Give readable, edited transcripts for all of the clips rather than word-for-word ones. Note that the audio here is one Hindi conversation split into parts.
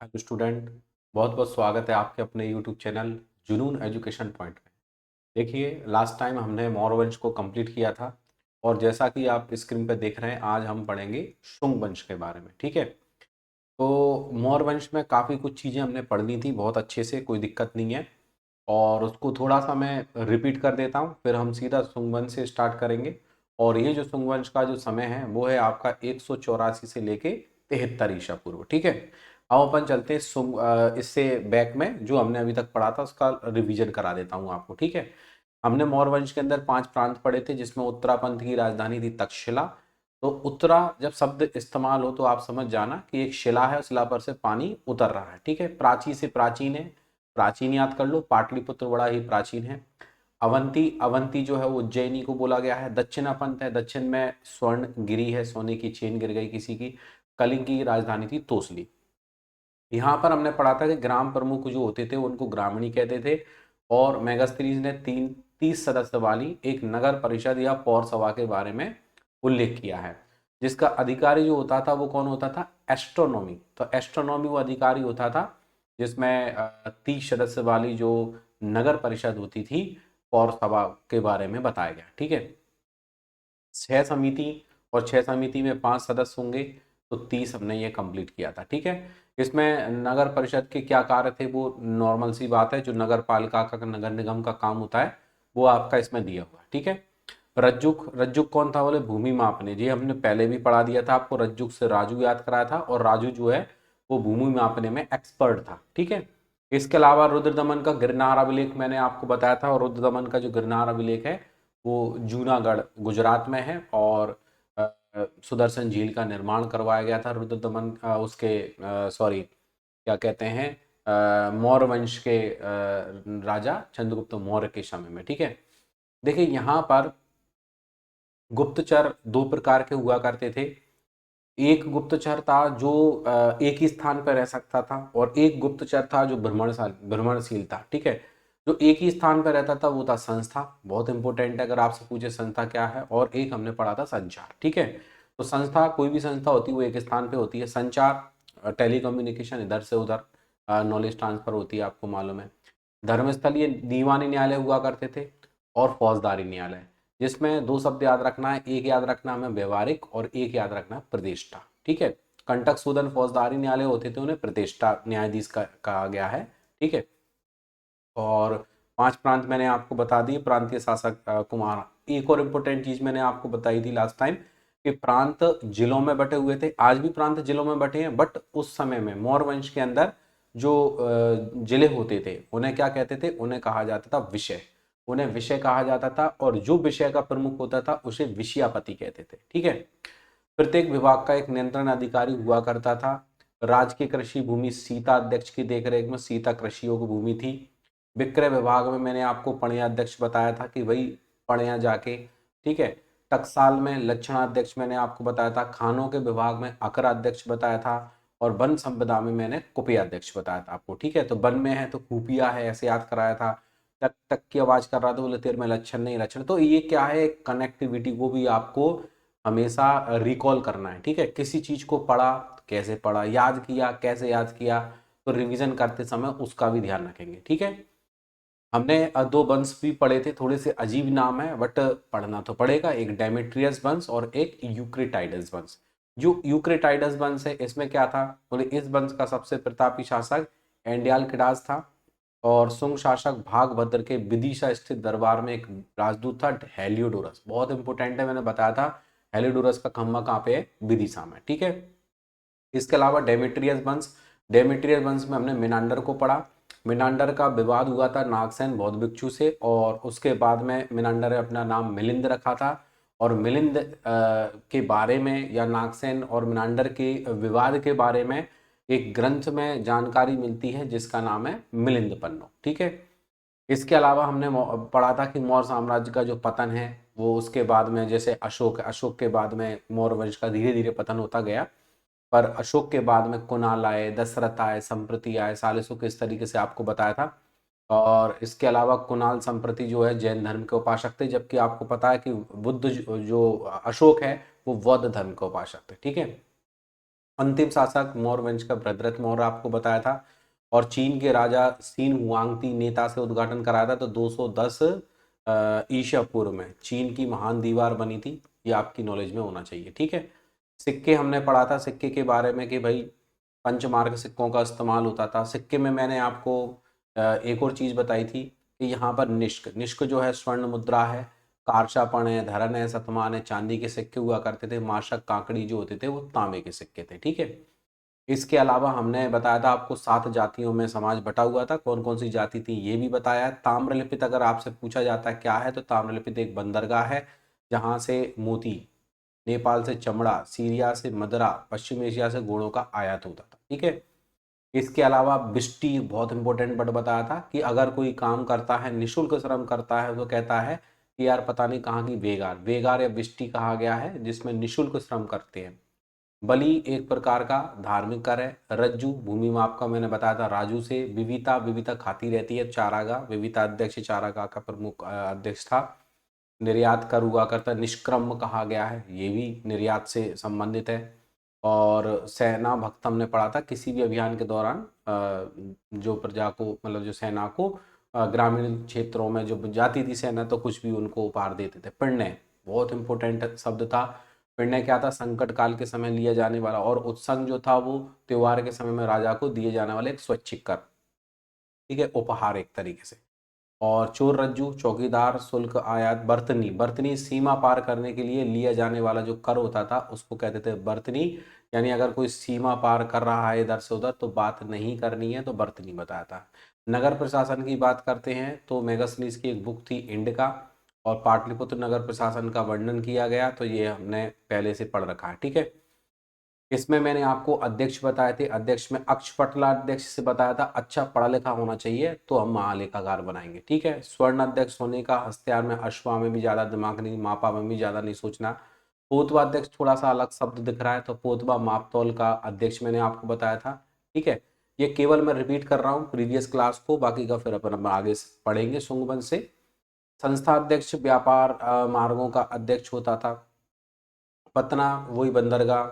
Hello student. बहुत बहुत स्वागत है आपके अपने यूट्यूब चैनल जुनून एजुकेशन पॉइंट में। देखिए, लास्ट टाइम हमने मौर्य वंश को कंप्लीट किया था और जैसा कि आप स्क्रीन पर देख रहे हैं, आज हम पढ़ेंगे शुंग वंश के बारे में। ठीक है, तो मौर्य वंश में काफ़ी कुछ चीज़ें हमने पढ़ ली थी बहुत अच्छे से, कोई दिक्कत नहीं है। और उसको थोड़ा सा मैं रिपीट कर देता हूँ, फिर हम सीधा शुंग वंश से स्टार्ट करेंगे। और ये जो शुंग वंश का जो समय है वो है आपका 184 से लेके 73 ईसा पूर्व। ठीक है, अब अपन चलते हैं इससे बैक में जो हमने अभी तक पढ़ा था उसका रिवीजन करा देता हूँ आपको। ठीक है, हमने मौर्य वंश के अंदर 5 प्रांत पढ़े थे, जिसमें उत्तरापंथ की राजधानी थी तक्षशिला। तो उत्तरा जब शब्द इस्तेमाल हो तो आप समझ जाना कि एक शिला है, उस शिला पर से पानी उतर रहा है। ठीक है, प्राची से प्राचीन है, प्राचीन याद कर लो, पाटलिपुत्र बड़ा ही प्राचीन है। अवंती, अवंती जो है वो उज्जैनी को बोला गया है। दक्षिणापंथ है, दक्षिण में स्वर्ण गिरी है, सोने की चेन गिर गई किसी की। कलिंग की राजधानी थी तोसली। यहाँ पर हमने पढ़ा था कि ग्राम प्रमुख जो होते थे उनको ग्रामीणी कहते थे। और मेगास्थनीज ने 30 सदस्य वाली एक नगर परिषद या पौर सभा के बारे में उल्लेख किया है, जिसका अधिकारी जो होता था वो कौन होता था? एस्ट्रोनॉमी। तो एस्ट्रोनॉमी वो अधिकारी होता था जिसमें 30 सदस्य वाली जो नगर परिषद होती थी, पौर सभा के बारे में बताया गया। ठीक है, 6 समिति, और 6 समिति में 5 सदस्य होंगे, तो 30 हमने ये कंप्लीट किया था। ठीक है, इसमें नगर परिषद के क्या कार्य थे वो नॉर्मल सी बात है, जो नगर पालिका का नगर निगम का काम होता है वो आपका इसमें दिया हुआ है। ठीक है, रज्जुक, रज्जुक कौन था? बोले भूमि मापने। जी हमने पहले भी पढ़ा दिया था आपको, रज्जुक से राजू याद कराया था, और राजू जो है वो भूमि मापने में एक्सपर्ट था। ठीक है, इसके अलावा रुद्रदमन का गिरनार अभिलेख मैंने आपको बताया था, और रुद्रदमन का जो गिरनार अभिलेख है वो जूनागढ़ गुजरात में है। और सुदर्शन झील का निर्माण करवाया गया था रुद्रदमन उसके सॉरी क्या कहते हैं, मौर्य वंश के राजा चंद्रगुप्त मौर्य के समय में। ठीक है, देखिए यहाँ पर गुप्तचर दो प्रकार के हुआ करते थे। एक गुप्तचर था जो एक ही स्थान पर रह सकता था, और एक गुप्तचर था जो भ्रमणशील था। ठीक है, जो एक ही स्थान पर रहता था वो था संस्था, बहुत इंपॉर्टेंट है अगर आपसे पूछे संस्था क्या है। और एक हमने पढ़ा था संचार। ठीक है, तो संस्था, कोई भी संस्था होती है वो एक स्थान पे होती है। संचार टेलीकम्युनिकेशन, इधर से उधर नॉलेज ट्रांसफर होती है, आपको मालूम है। धर्मस्थल ये दीवानी न्यायालय हुआ करते थे, और फौजदारी न्यायालय, जिसमें दो शब्द याद रखना है, एक याद रखना हमें व्यवहारिक, और एक याद रखना है प्रतिष्ठा। ठीक है, कंटक सूदन फौजदारी न्यायालय होते थे, उन्हें प्रतिष्ठा न्यायाधीश कहा गया है। ठीक है, और 5 प्रांत मैंने आपको बता दिए, प्रांतीय शासक कुमार। एक और इम्पोर्टेंट चीज मैंने आपको बताई थी लास्ट टाइम कि प्रांत जिलों में बटे हुए थे, आज भी प्रांत जिलों में बटे हैं, बट उस समय में मौर्य वंश के अंदर जो जिले होते थे उन्हें क्या कहते थे? उन्हें कहा जाता था विषय, उन्हें विषय कहा जाता था, और जो विषय का प्रमुख होता था उसे विषयापति कहते थे। ठीक है, प्रत्येक विभाग का एक नियंत्रण अधिकारी हुआ करता था। राजकीय कृषि भूमि सीता अध्यक्ष की देखरेख में सीता कृषि योग्य भूमि थी। विक्रय विभाग में मैंने आपको पणिया अध्यक्ष बताया था कि वही पणिया जाके। ठीक है, टकसाल में लक्षणाध्यक्ष मैंने आपको बताया था। खानों के विभाग में अकरा अध्यक्ष बताया था। और वन संपदा में मैंने कुपिया अध्यक्ष बताया था आपको। ठीक है, तो वन में है तो कुपिया है, ऐसे याद कराया था। टक टक की आवाज कर रहा था, बोले तेरे में लक्षण नहीं, लक्षण। तो ये क्या है, कनेक्टिविटी को भी आपको हमेशा रिकॉल करना है। ठीक है, किसी चीज को पढ़ा, कैसे पढ़ा, याद किया, कैसे याद किया, तो रिवीजन करते समय उसका भी ध्यान रखेंगे। ठीक है, हमने दो वंश भी पढ़े थे, थोड़े से अजीब नाम है बट पढ़ना तो पड़ेगा। एक डेमेट्रियस वंश और एक यूक्रेटाइडस वंश। जो यूक्रेटाइडस वंश है इसमें क्या था? बोले इस वंश का सबसे प्रतापी शासक एंडियालकिडास था, और सुंग शासक भागभद्र के विदिशा स्थित दरबार में एक राजदूत था हेलियोडोरस। बहुत इंपॉर्टेंट है, मैंने बताया था हेलियोडोरस का खम्मा कहाँ पे है? विदिशा में। ठीक है, इसके अलावा डेमेट्रियस वंश, डेमेट्रियस वंश में हमने मिनांडर को पढ़ा। मिनांडर का विवाद हुआ था नागसेन बौद्ध भिक्षु से, और उसके बाद में मिनांडर ने अपना नाम मिलिंद रखा था। और मिलिंद के बारे में, या नागसेन और मिनांडर के विवाद के बारे में एक ग्रंथ में जानकारी मिलती है जिसका नाम है मिलिंद पन्नो। ठीक है, इसके अलावा हमने पढ़ा था कि मौर्य साम्राज्य का जो पतन है वो उसके बाद में, जैसे अशोक, अशोक के बाद में मौर्य वंश का धीरे धीरे पतन होता गया। पर अशोक के बाद में कुणाल आए, दशरथ आए, संप्रति आए, सालिसुख, इस तरीके से आपको बताया था। और इसके अलावा कुणाल संप्रति जो है जैन धर्म के उपासक थे, जबकि आपको पता है कि बुद्ध जो अशोक है वो बौद्ध धर्म के उपासक थे। ठीक है, अंतिम शासक मौर्य वंश का भद्रथ मौर्य आपको बताया था। और चीन के राजा सीन हुआंगती नेता से उद्घाटन कराया था, तो 210 ईसा पूर्व में चीन की महान दीवार बनी थी। ये आपकी नॉलेज में होना चाहिए, ठीक है। सिक्के हमने पढ़ा था, सिक्के के बारे में कि भाई पंचमार्क सिक्कों का इस्तेमाल होता था। सिक्के में मैंने आपको एक और चीज़ बताई थी कि यहाँ पर निष्क निष्क जो है स्वर्ण मुद्रा है, कारशापण है, धरन है, शतमान है, चांदी के सिक्के हुआ करते थे। माशक काकड़ी जो होते थे वो तांबे के सिक्के थे, ठीक है। इसके अलावा हमने बताया था आपको 7 जातियों में समाज बटा हुआ था, कौन कौन सी जाति थी ये भी बताया है। ताम्रलिपित अगर आपसे पूछा जाता है क्या है, तो ताम्रलिपित एक बंदरगाह है जहाँ से मोती, नेपाल से चमड़ा, सीरिया से मदरा, पश्चिम एशिया से गुड़ों का आयात होता था, ठीक है। इसके अलावा बिस्टी बहुत इंपॉर्टेंट वर्ड बताया था कि अगर कोई काम करता है, निःशुल्क श्रम करता है, तो कहता है कि यार पता नहीं कहाँ की बेगार, बेगार या बिस्टी कहा गया है जिसमें निःशुल्क श्रम करते हैं। बलि एक प्रकार का धार्मिक कर है। रज्जू भूमि माप का मैंने बताया था राजू से। विविता, विविता खाती रहती है। चारागाह, विविता अध्यक्ष चारागाह का प्रमुख अध्यक्ष था। निर्यात कर हुआ करता, निष्क्रम कहा गया है, ये भी निर्यात से संबंधित है। और सेना भक्त हमने पढ़ा था, किसी भी अभियान के दौरान जो प्रजा को, मतलब जो सेना को ग्रामीण क्षेत्रों में जो जाती थी सेना, तो कुछ भी उनको उपहार देते थे। पिण्य बहुत इंपॉर्टेंट शब्द था। पिण्य क्या था, संकट काल के समय लिया जाने वाला। और उत्संग जो था वो त्योहार के समय में राजा को दिए जाने वाले एक स्वैच्छिक कर, ठीक है, उपहार एक तरीके से। और चोर रज्जू, चौकीदार, शुल्क, आयात, बर्तनी, बर्तनी सीमा पार करने के लिए लिया जाने वाला जो कर होता था उसको कहते थे बर्तनी। यानी अगर कोई सीमा पार कर रहा है इधर से उधर तो बात नहीं करनी है, तो बर्तनी बताया था। नगर प्रशासन की बात करते हैं तो मेगास्थनीज की एक बुक थी इंडिका, और पाटलिपुत्र नगर प्रशासन का वर्णन किया गया, तो ये हमने पहले से पढ़ रखा है, ठीक है। इसमें मैंने आपको अध्यक्ष बताए थे, अध्यक्ष में अक्षपटला अध्यक्ष से बताया था अच्छा पढ़ा लिखा होना चाहिए तो हम महालेखाकार बनाएंगे, ठीक है। स्वर्ण अध्यक्ष होने का, हस्त्यार में अश्वा में भी ज्यादा दिमाग नहीं, मापा में भी ज्यादा नहीं सोचना। पोतवा अध्यक्ष थोड़ा सा अलग शब्द दिख रहा है, तो पोतवा मापतौल का अध्यक्ष मैंने आपको बताया था, ठीक है। ये केवल मैं रिपीट कर रहा हूँ प्रीवियस क्लास को, बाकी का फिर अपन आगे पढ़ेंगे सुंगवन से। संस्था अध्यक्ष व्यापार मार्गों का अध्यक्ष होता था। पतना वही बंदरगाह।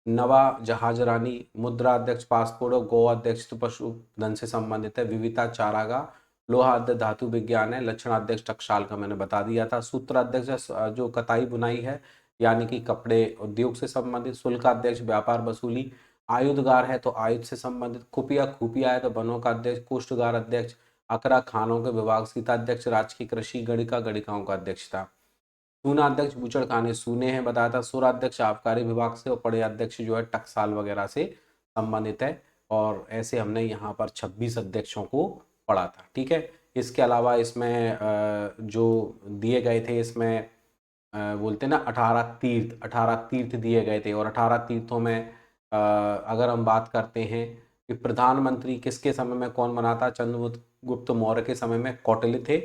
नवा जहाज रानी। मुद्रा अध्यक्ष पासपोर्ट, और गो अध्यक्ष तो पशुधन से संबंधित है। विविता चारागाह। लोहा अध्यक्ष धातु विज्ञान है। लक्षणाध्यक्ष टकसाल का मैंने बता दिया था। सूत्र अध्यक्ष जो कताई बुनाई है, यानी कि कपड़े उद्योग से संबंधित। शुल्क अध्यक्ष व्यापार वसूली। आयुधगार है तो आयुध से संबंधित। खुफिया, खुफिया है तो वनों का अध्यक्ष। कोष्ठगार अध्यक्ष। अकरा खानों के विभाग। सीता अध्यक्ष राजकीय कृषि। गणिका, गणिकाओं का अध्यक्ष था। सूनाध्यक्ष बूचड़ खाने सूने हैं बताया था। सुराध्यक्ष आबकारी विभाग से, और पड़े अध्यक्ष जो है टकसाल वगैरह से संबंधित है। और ऐसे हमने यहाँ पर 26 अध्यक्षों को पढ़ा था, ठीक है। इसके अलावा इसमें जो दिए गए थे, इसमें बोलते हैं ना 18 तीर्थ, 18 तीर्थ दिए गए थे। और 18 तीर्थों में अगर हम बात करते हैं कि प्रधानमंत्री किसके समय में कौन बना था, चंद्रगुप्त मौर्य के समय में कौटिल्य थे।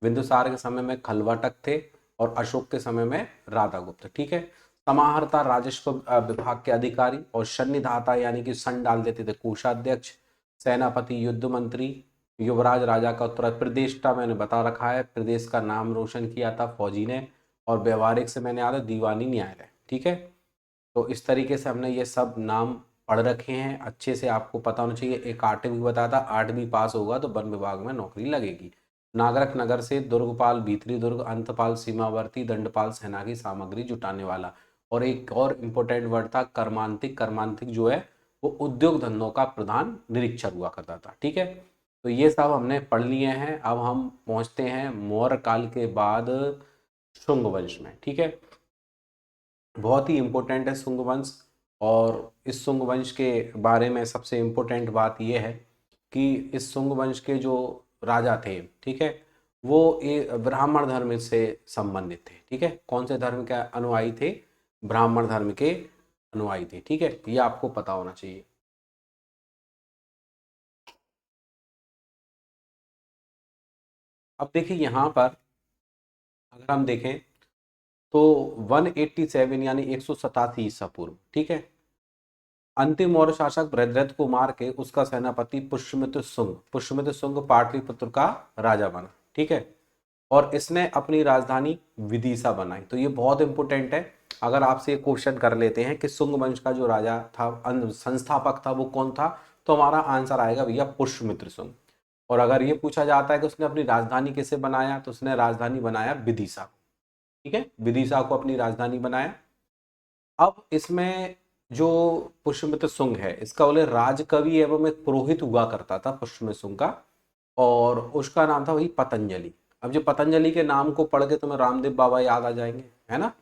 बिंदुसार के समय में खलवाटक थे। और अशोक के समय में राधागुप्त, ठीक है। समाहर्ता राजस्व विभाग के अधिकारी। और सन्निधाता यानी कि सन डाल देते थे कोषाध्यक्ष। सेनापति, युद्ध मंत्री। युवराज राजा का उत्तर प्रदेश का मैंने बता रखा है, प्रदेश का नाम रोशन किया था फौजी ने। और व्यवहारिक से मैंने याद है दीवानी न्यायालय, ठीक है। तो इस तरीके से हमने ये सब नाम पढ़ रखे हैं, अच्छे से आपको पता होना चाहिए। एक 8वीं बताया था, 8वीं पास होगा तो वन विभाग में नौकरी लगेगी। नागरक नगर से दुर्गपाल, भीतरी दुर्ग, अंतपाल सीमावर्ती, दंडपाल सेना की सामग्री जुटाने वाला। और एक और इम्पोर्टेंट वर्ड था कर्मांतिक। कर्मांतिक जो है वो उद्योग धंधों का प्रधान निरीक्षक हुआ करता था, ठीक है। तो ये सब हमने पढ़ लिए हैं। अब हम पहुंचते हैं मौर्य काल के बाद शुंग वंश में, ठीक है। बहुत ही इम्पोर्टेंट है शुंग वंश। और इस शुंग वंश के बारे में सबसे इम्पोर्टेंट बात यह है कि इस शुंग वंश के जो राजा थे, ठीक है, वो ब्राह्मण धर्म से संबंधित थे, ठीक है। कौन से धर्म के अनुयायी थे, ब्राह्मण धर्म के अनुयायी थे, ठीक है। ये आपको पता होना चाहिए। अब देखिए यहाँ पर अगर हम देखें तो 187 यानी 187 ईसा पूर्व, ठीक है, अंतिम मौर्य शासक बृहद्रथ को मार के उसका सेनापति पुष्यमित्र शुंग, पुष्यमित्र शुंग पाटलिपुत्र का राजा बना, ठीक है। और इसने अपनी राजधानी विदिशा बनाई। तो ये बहुत इंपॉर्टेंट है। अगर आपसे क्वेश्चन कर लेते हैं कि शुंग वंश का जो राजा था, संस्थापक था, वो कौन था, तो हमारा आंसर आएगा भैया पुष्यमित्र शुंग। और अगर ये पूछा जाता है कि उसने अपनी राजधानी किसे बनाया, तो उसने राजधानी बनाया विदिशा। ठीक है, विदिशा को अपनी राजधानी बनाया। अब इसमें जो पुष्यमित्र शुंग है, इसका बोले राजकवि एवं एक पुरोहित हुआ करता था पुष्यमित्र शुंग का, और उसका नाम था वही पतंजलि। अब जो पतंजलि के नाम को पढ़ के तुम्हें रामदेव बाबा याद आ जाएंगे, है ना।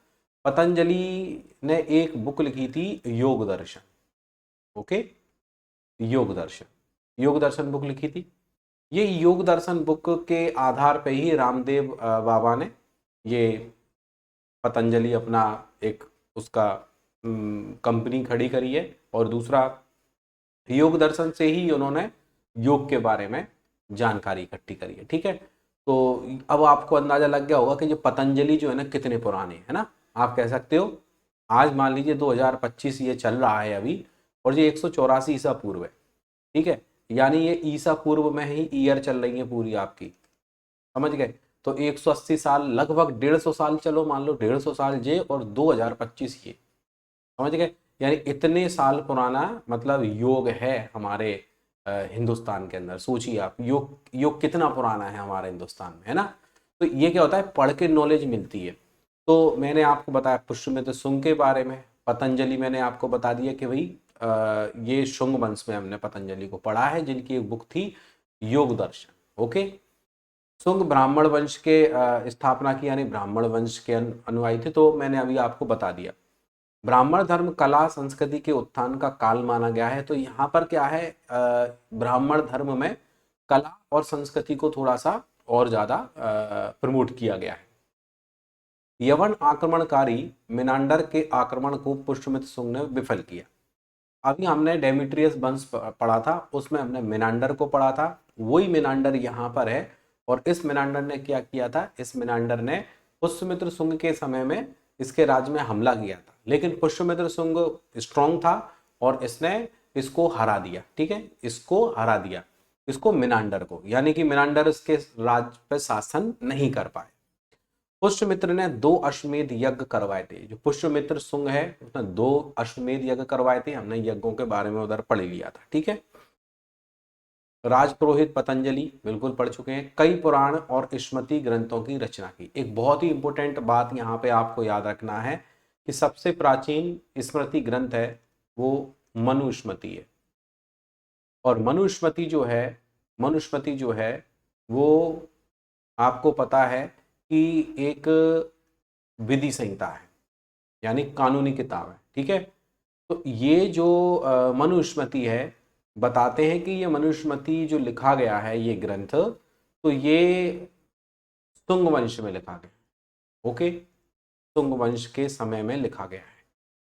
पतंजलि ने एक बुक लिखी थी योग दर्शन। ओके, योग दर्शन, योग दर्शन बुक लिखी थी। ये योग दर्शन बुक के आधार पे ही रामदेव बाबा ने ये पतंजलि अपना एक उसका कंपनी खड़ी करी है। और दूसरा, योग दर्शन से ही उन्होंने योग के बारे में जानकारी इकट्ठी करी है। ठीक है, तो अब आपको अंदाजा लग गया होगा कि जो पतंजलि जो है ना कितने पुराने है ना। आप कह सकते हो आज मान लीजिए 2025 ये चल रहा है अभी, और ये 184 ईसा पूर्व है। ठीक है, यानी ये ईसा पूर्व में ही ईयर चल रही है पूरी आपकी, समझ गए। तो 180 साल, लगभग 150 साल, चलो मान लो 150 साल ये और 2025 ये, समझ गए। यानी इतने साल पुराना मतलब योग है हमारे हिंदुस्तान के अंदर। सोचिए आप, योग योग कितना पुराना है हमारे हिंदुस्तान में, है ना। तो ये क्या होता है, पढ़ के नॉलेज मिलती है। तो मैंने आपको बताया पुष्यमित्र शुंग के बारे में, पतंजलि मैंने आपको बता दिया कि भाई ये शुंग वंश में हमने पतंजलि को पढ़ा है, जिनकी एक बुक थी योग दर्शन। ओके, शुंग ब्राह्मण वंश के स्थापना की, यानी ब्राह्मण वंश के अनुयायी थे। तो मैंने अभी आपको बता दिया ब्राह्मण धर्म कला संस्कृति के उत्थान का काल माना गया है। तो यहाँ पर क्या है, ब्राह्मण धर्म में कला और संस्कृति को थोड़ा सा और ज्यादा प्रमोट किया गया है। यवन आक्रमणकारी मिनांडर के आक्रमण को पुष्यमित्र शुंग ने विफल किया। अभी हमने डेमिट्रियस वंश पढ़ा था, उसमें हमने मिनांडर को पढ़ा था, वही मिनांडर यहाँ पर है। और इस मिनांडर ने क्या किया था, इस मिनांडर ने पुष्यमित्र शुंग के समय में इसके राज्य में हमला किया था, लेकिन पुष्यमित्र शुंग स्ट्रांग था और इसने इसको हरा दिया। ठीक है, इसको हरा दिया, इसको मिनांडर को, यानी कि मिनांडर इसके राज्य पर शासन नहीं कर पाए। पुष्यमित्र ने 2 अश्वमेध यज्ञ करवाए थे। जो पुष्यमित्र शुंग है उसने 2 अश्वमेध यज्ञ करवाए थे, हमने यज्ञों के बारे में उधर पढ़ लिया था। ठीक है, राजपुरोहित पतंजलि बिल्कुल पढ़ चुके हैं। कई पुराण और स्मृति ग्रंथों की रचना की। एक बहुत ही इंपॉर्टेंट बात यहाँ पे आपको याद रखना है कि सबसे प्राचीन स्मृति ग्रंथ है वो मनुस्मृति है। और मनुस्मृति जो है वो आपको पता है कि एक विधि संहिता है, यानी कानूनी किताब है। ठीक है, तो ये जो मनुस्मृति है, बताते हैं कि ये मनुस्मृति जो लिखा गया है ये ग्रंथ, तो ये शुंग वंश में लिखा गया। ओके, शुंग वंश के समय में लिखा गया है।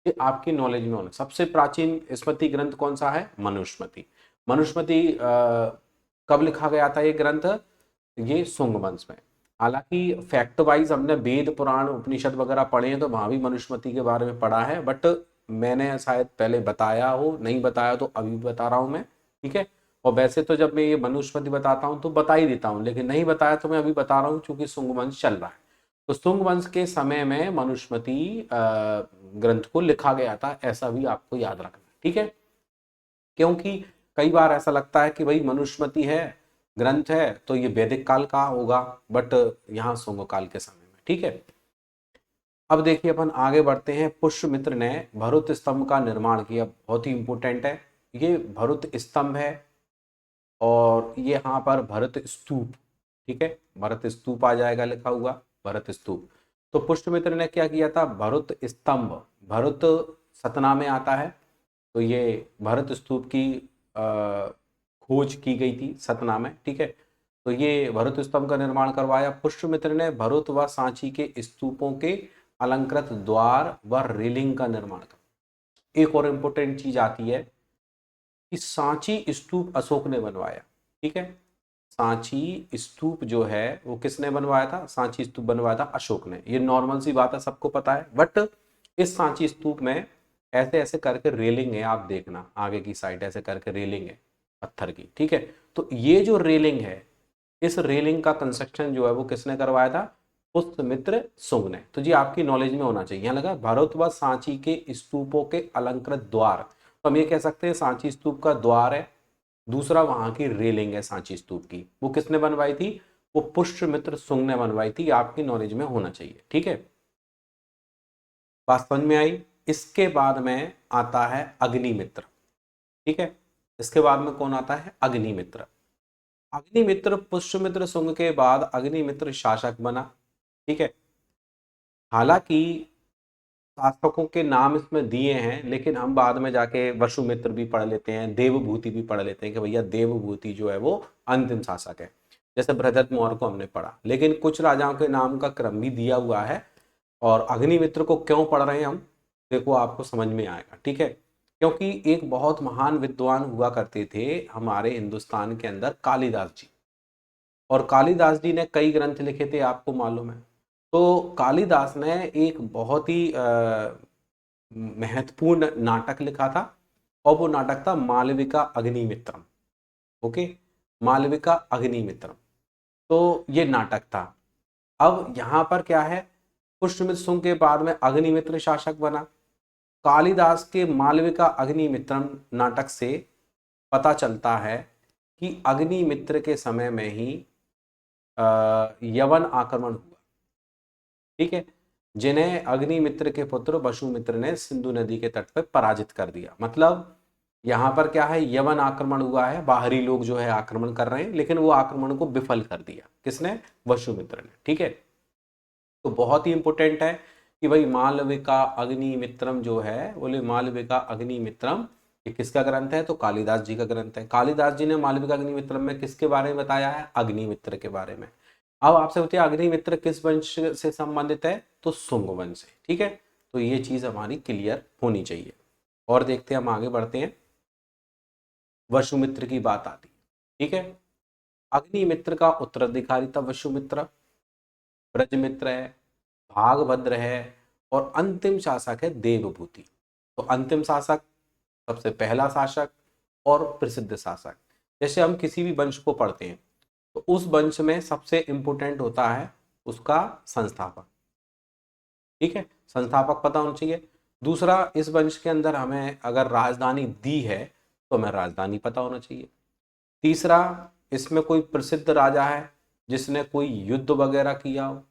ये आपकी नॉलेज में होना, सबसे प्राचीन स्मृति ग्रंथ कौन सा है, मनुस्मृति। मनुस्मृति कब लिखा गया था ये ग्रंथ, ये शुंग वंश में। हालांकि फैक्ट वाइज हमने वेद पुराण उपनिषद वगैरह पढ़े हैं, तो वहां भी मनुस्मृति के बारे में पढ़ा है, बट मैंने शायद पहले बताया हो, नहीं बताया तो अभी बता रहा हूं मैं। ठीक है, और वैसे तो जब मैं ये मनुस्मृति बताता हूं तो बता ही देता हूं, लेकिन नहीं बताया तो मैं अभी बता रहा हूं क्योंकि शुंग वंश चल रहा है। तो शुंग वंश के समय में मनुस्मृति ग्रंथ को लिखा गया था, ऐसा भी आपको याद रखना। ठीक है, क्योंकि कई बार ऐसा लगता है कि भाई मनुस्मृति है, ग्रंथ है, तो ये वैदिक काल का होगा, बट यहाँ शुंग काल के समय में। ठीक है, अब देखिए अपन आगे बढ़ते हैं। पुष्यमित्र ने भरुत स्तंभ का निर्माण किया, बहुत ही इंपॉर्टेंट है ये भरुत स्तंभ है, और ये यहाँ पर भरत स्तूप। ठीक है, भरत स्तूप आ जाएगा लिखा हुआ, भरत स्तूप। तो पुष्यमित्र ने क्या किया था, भरुत स्तंभ, भरुत सतना में आता है, तो ये भरत स्तूप की खोज की गई थी सतना में। ठीक है, तो ये भरुत स्तंभ का निर्माण करवाया। पुष्यमित्र ने भरुत व सांची के स्तूपों के अलंकृत द्वार व रेलिंग का निर्माण किया। एक और इम्पोर्टेंट चीज आती है कि सांची स्तूप अशोक ने बनवाया। ठीक है, सांची स्तूप जो है वो किसने बनवाया था, सांची स्तूप बनवाया था अशोक ने। ये नॉर्मल सी बात है, सबको पता है। बट इस सांची स्तूप में ऐसे ऐसे करके रेलिंग है, आप देखना आगे की साइड ऐसे करके रेलिंग है पत्थर की। ठीक है, तो ये जो रेलिंग है, इस रेलिंग का कंस्ट्रक्शन जो है वो किसने करवाया था, पुष्यमित्र सुंग ने। तो जी आपकी नॉलेज में होना चाहिए। यहाँ लगा भरत व सांची के स्तूपों के अलंकृत द्वार, तो हम ये कह सकते हैं सांची स्तूप का द्वार है। दूसरा वहां की रेलिंग है सांची स्तूप की, वो किसने बनवाई थी? वो पुष्यमित्र सुंग ने बनवाई थी। आपकी नॉलेज में होना चाहिए, ठीक है। बात समझ में आई। इसके बाद में आता है अग्निमित्र, ठीक है। इसके बाद में कौन आता है? अग्निमित्र। अग्निमित्र पुष्यमित्र सुंग के बाद अग्निमित्र शासक बना, ठीक है। हालांकि शासकों के नाम इसमें दिए हैं, लेकिन हम बाद में जाके वसुमित्र भी पढ़ लेते हैं, देवभूति भी पढ़ लेते हैं कि भैया देवभूति जो है वो अंतिम शासक है। जैसे बृहद्रथ मौर्य को हमने पढ़ा, लेकिन कुछ राजाओं के नाम का क्रम भी दिया हुआ है। और अग्निमित्र को क्यों पढ़ रहे हैं हम, देखो आपको समझ में आएगा, ठीक है। क्योंकि एक बहुत महान विद्वान हुआ करते थे हमारे हिंदुस्तान के अंदर, कालिदास जी। और कालिदास जी ने कई ग्रंथ लिखे थे, आपको मालूम है। तो कालिदास ने एक बहुत ही महत्वपूर्ण नाटक लिखा था, और वो नाटक था मालविका अग्निमित्रम। ओके, मालविका अग्निमित्रम, तो ये नाटक था। अब यहां पर क्या है, पुष्यमित्र सुंग के बाद में अग्निमित्र शासक बना। कालिदास के मालविका अग्निमित्रम नाटक से पता चलता है कि अग्निमित्र के समय में ही यवन आक्रमण हुआ, ठीक है, जिन्हें अग्निमित्र के पुत्र वसुमित्र ने सिंधु नदी के तट पर पराजित कर दिया। मतलब यहाँ पर क्या है, यवन आक्रमण हुआ है, बाहरी लोग जो है आक्रमण कर रहे हैं, लेकिन वो आक्रमण को विफल कर दिया। किसने? वसुमित्र ने, ठीक है। तो बहुत ही इंपॉर्टेंट है कि भाई मालविका अग्निमित्रम जो है, बोले मालविका अग्निमित्रम ये किसका ग्रंथ है? तो कालिदास जी का ग्रंथ है। कालिदास जी ने मालविका अग्निमित्रम में किसके बारे में बताया है? अग्निमित्र के बारे में। अब आपसे होती है अग्निमित्र किस वंश से संबंधित है? तो शुंग वंश से, ठीक है। तो ये चीज हमारी क्लियर होनी चाहिए। और देखते हैं, हम आगे बढ़ते हैं। वसुमित्र की बात आती है, ठीक है। अग्निमित्र का उत्तराधिकारी था वसुमित्र, ब्रजमित्र है, भागभद्र है, और अंतिम शासक है देवभूति। तो अंतिम शासक, सबसे पहला शासक और प्रसिद्ध शासक। जैसे हम किसी भी वंश को पढ़ते हैं तो उस वंश में सबसे इंपॉर्टेंट होता है उसका संस्थापक, ठीक है। संस्थापक पता होना चाहिए। दूसरा, इस वंश के अंदर हमें अगर राजधानी दी है तो हमें राजधानी पता होना चाहिए। तीसरा, इसमें कोई प्रसिद्ध राजा है जिसने कोई युद्ध वगैरह किया हो,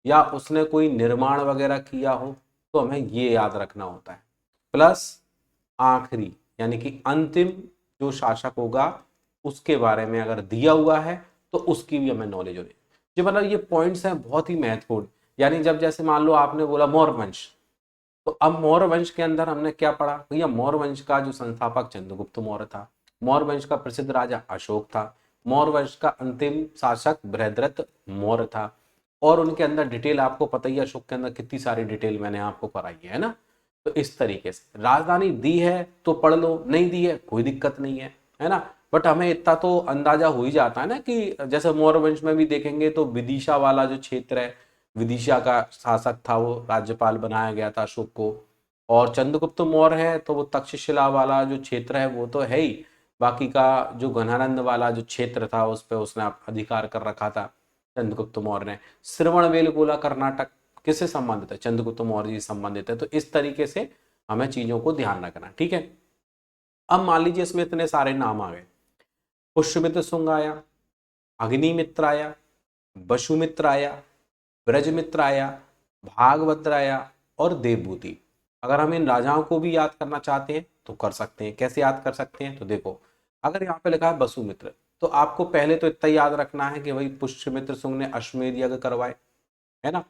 या उसने कोई निर्माण वगैरह किया हो, तो हमें ये याद रखना होता है। प्लस आखिरी यानी कि अंतिम जो शासक होगा उसके बारे में अगर दिया हुआ है तो उसकी भी हमें नॉलेज होनी। जो मतलब ये पॉइंट्स हैं बहुत ही महत्वपूर्ण। यानी जब जैसे मान लो आपने बोला मौर्य वंश, तो अब मौर्य वंश के अंदर हमने क्या पढ़ा भैया? मौर्य वंश का जो संस्थापक चंद्रगुप्त मौर्य था, मौर्य वंश का प्रसिद्ध राजा अशोक था, मौर्य वंश का अंतिम शासक बृहद्रथ मौर्य था। और उनके अंदर डिटेल आपको पता ही है, अशोक के अंदर कितनी सारी डिटेल मैंने आपको कराई है ना। तो इस तरीके से राजधानी दी है तो पढ़ लो, नहीं दी है कोई दिक्कत नहीं है ना। बट हमें इतना तो अंदाजा हो ही जाता है ना कि जैसे मौर्य वंश में भी देखेंगे तो विदिशा वाला जो क्षेत्र है, विदिशा का शासक था, वो राज्यपाल बनाया गया था अशोक को। और चंद्रगुप्त मौर्य है तो वो तक्षशिला वाला जो क्षेत्र है वो तो है ही, बाकी का जो घनानंद वाला जो क्षेत्र था उस पर उसने अधिकार कर रखा था चंद्रगुप्त मौर्य ने। श्रवणबेलगोला कर्नाटक किससे संबंधित है? चंद्रगुप्त मौर्य जी संबंधित है। तो इस तरीके से हमें चीजों को ध्यान रखना, ठीक है। अब मान लीजिए इसमें इतने सारे नाम आ गए, पुष्यमित्र सुंग आया, अग्निमित्र आया, वसुमित्र आया, ब्रजमित्र आया, भागभद्र आया, और देवभूति। अगर हम इन राजाओं को भी याद करना चाहते हैं तो कर सकते हैं। कैसे याद कर सकते हैं? तो देखो, अगर यहाँ पे लिखा है वसुमित्र, तो आपको पहले तो इतना याद रखना है कि भाई पुष्यमित्र सुंग ने अश्वमेध यज्ञ करवाए, है ना।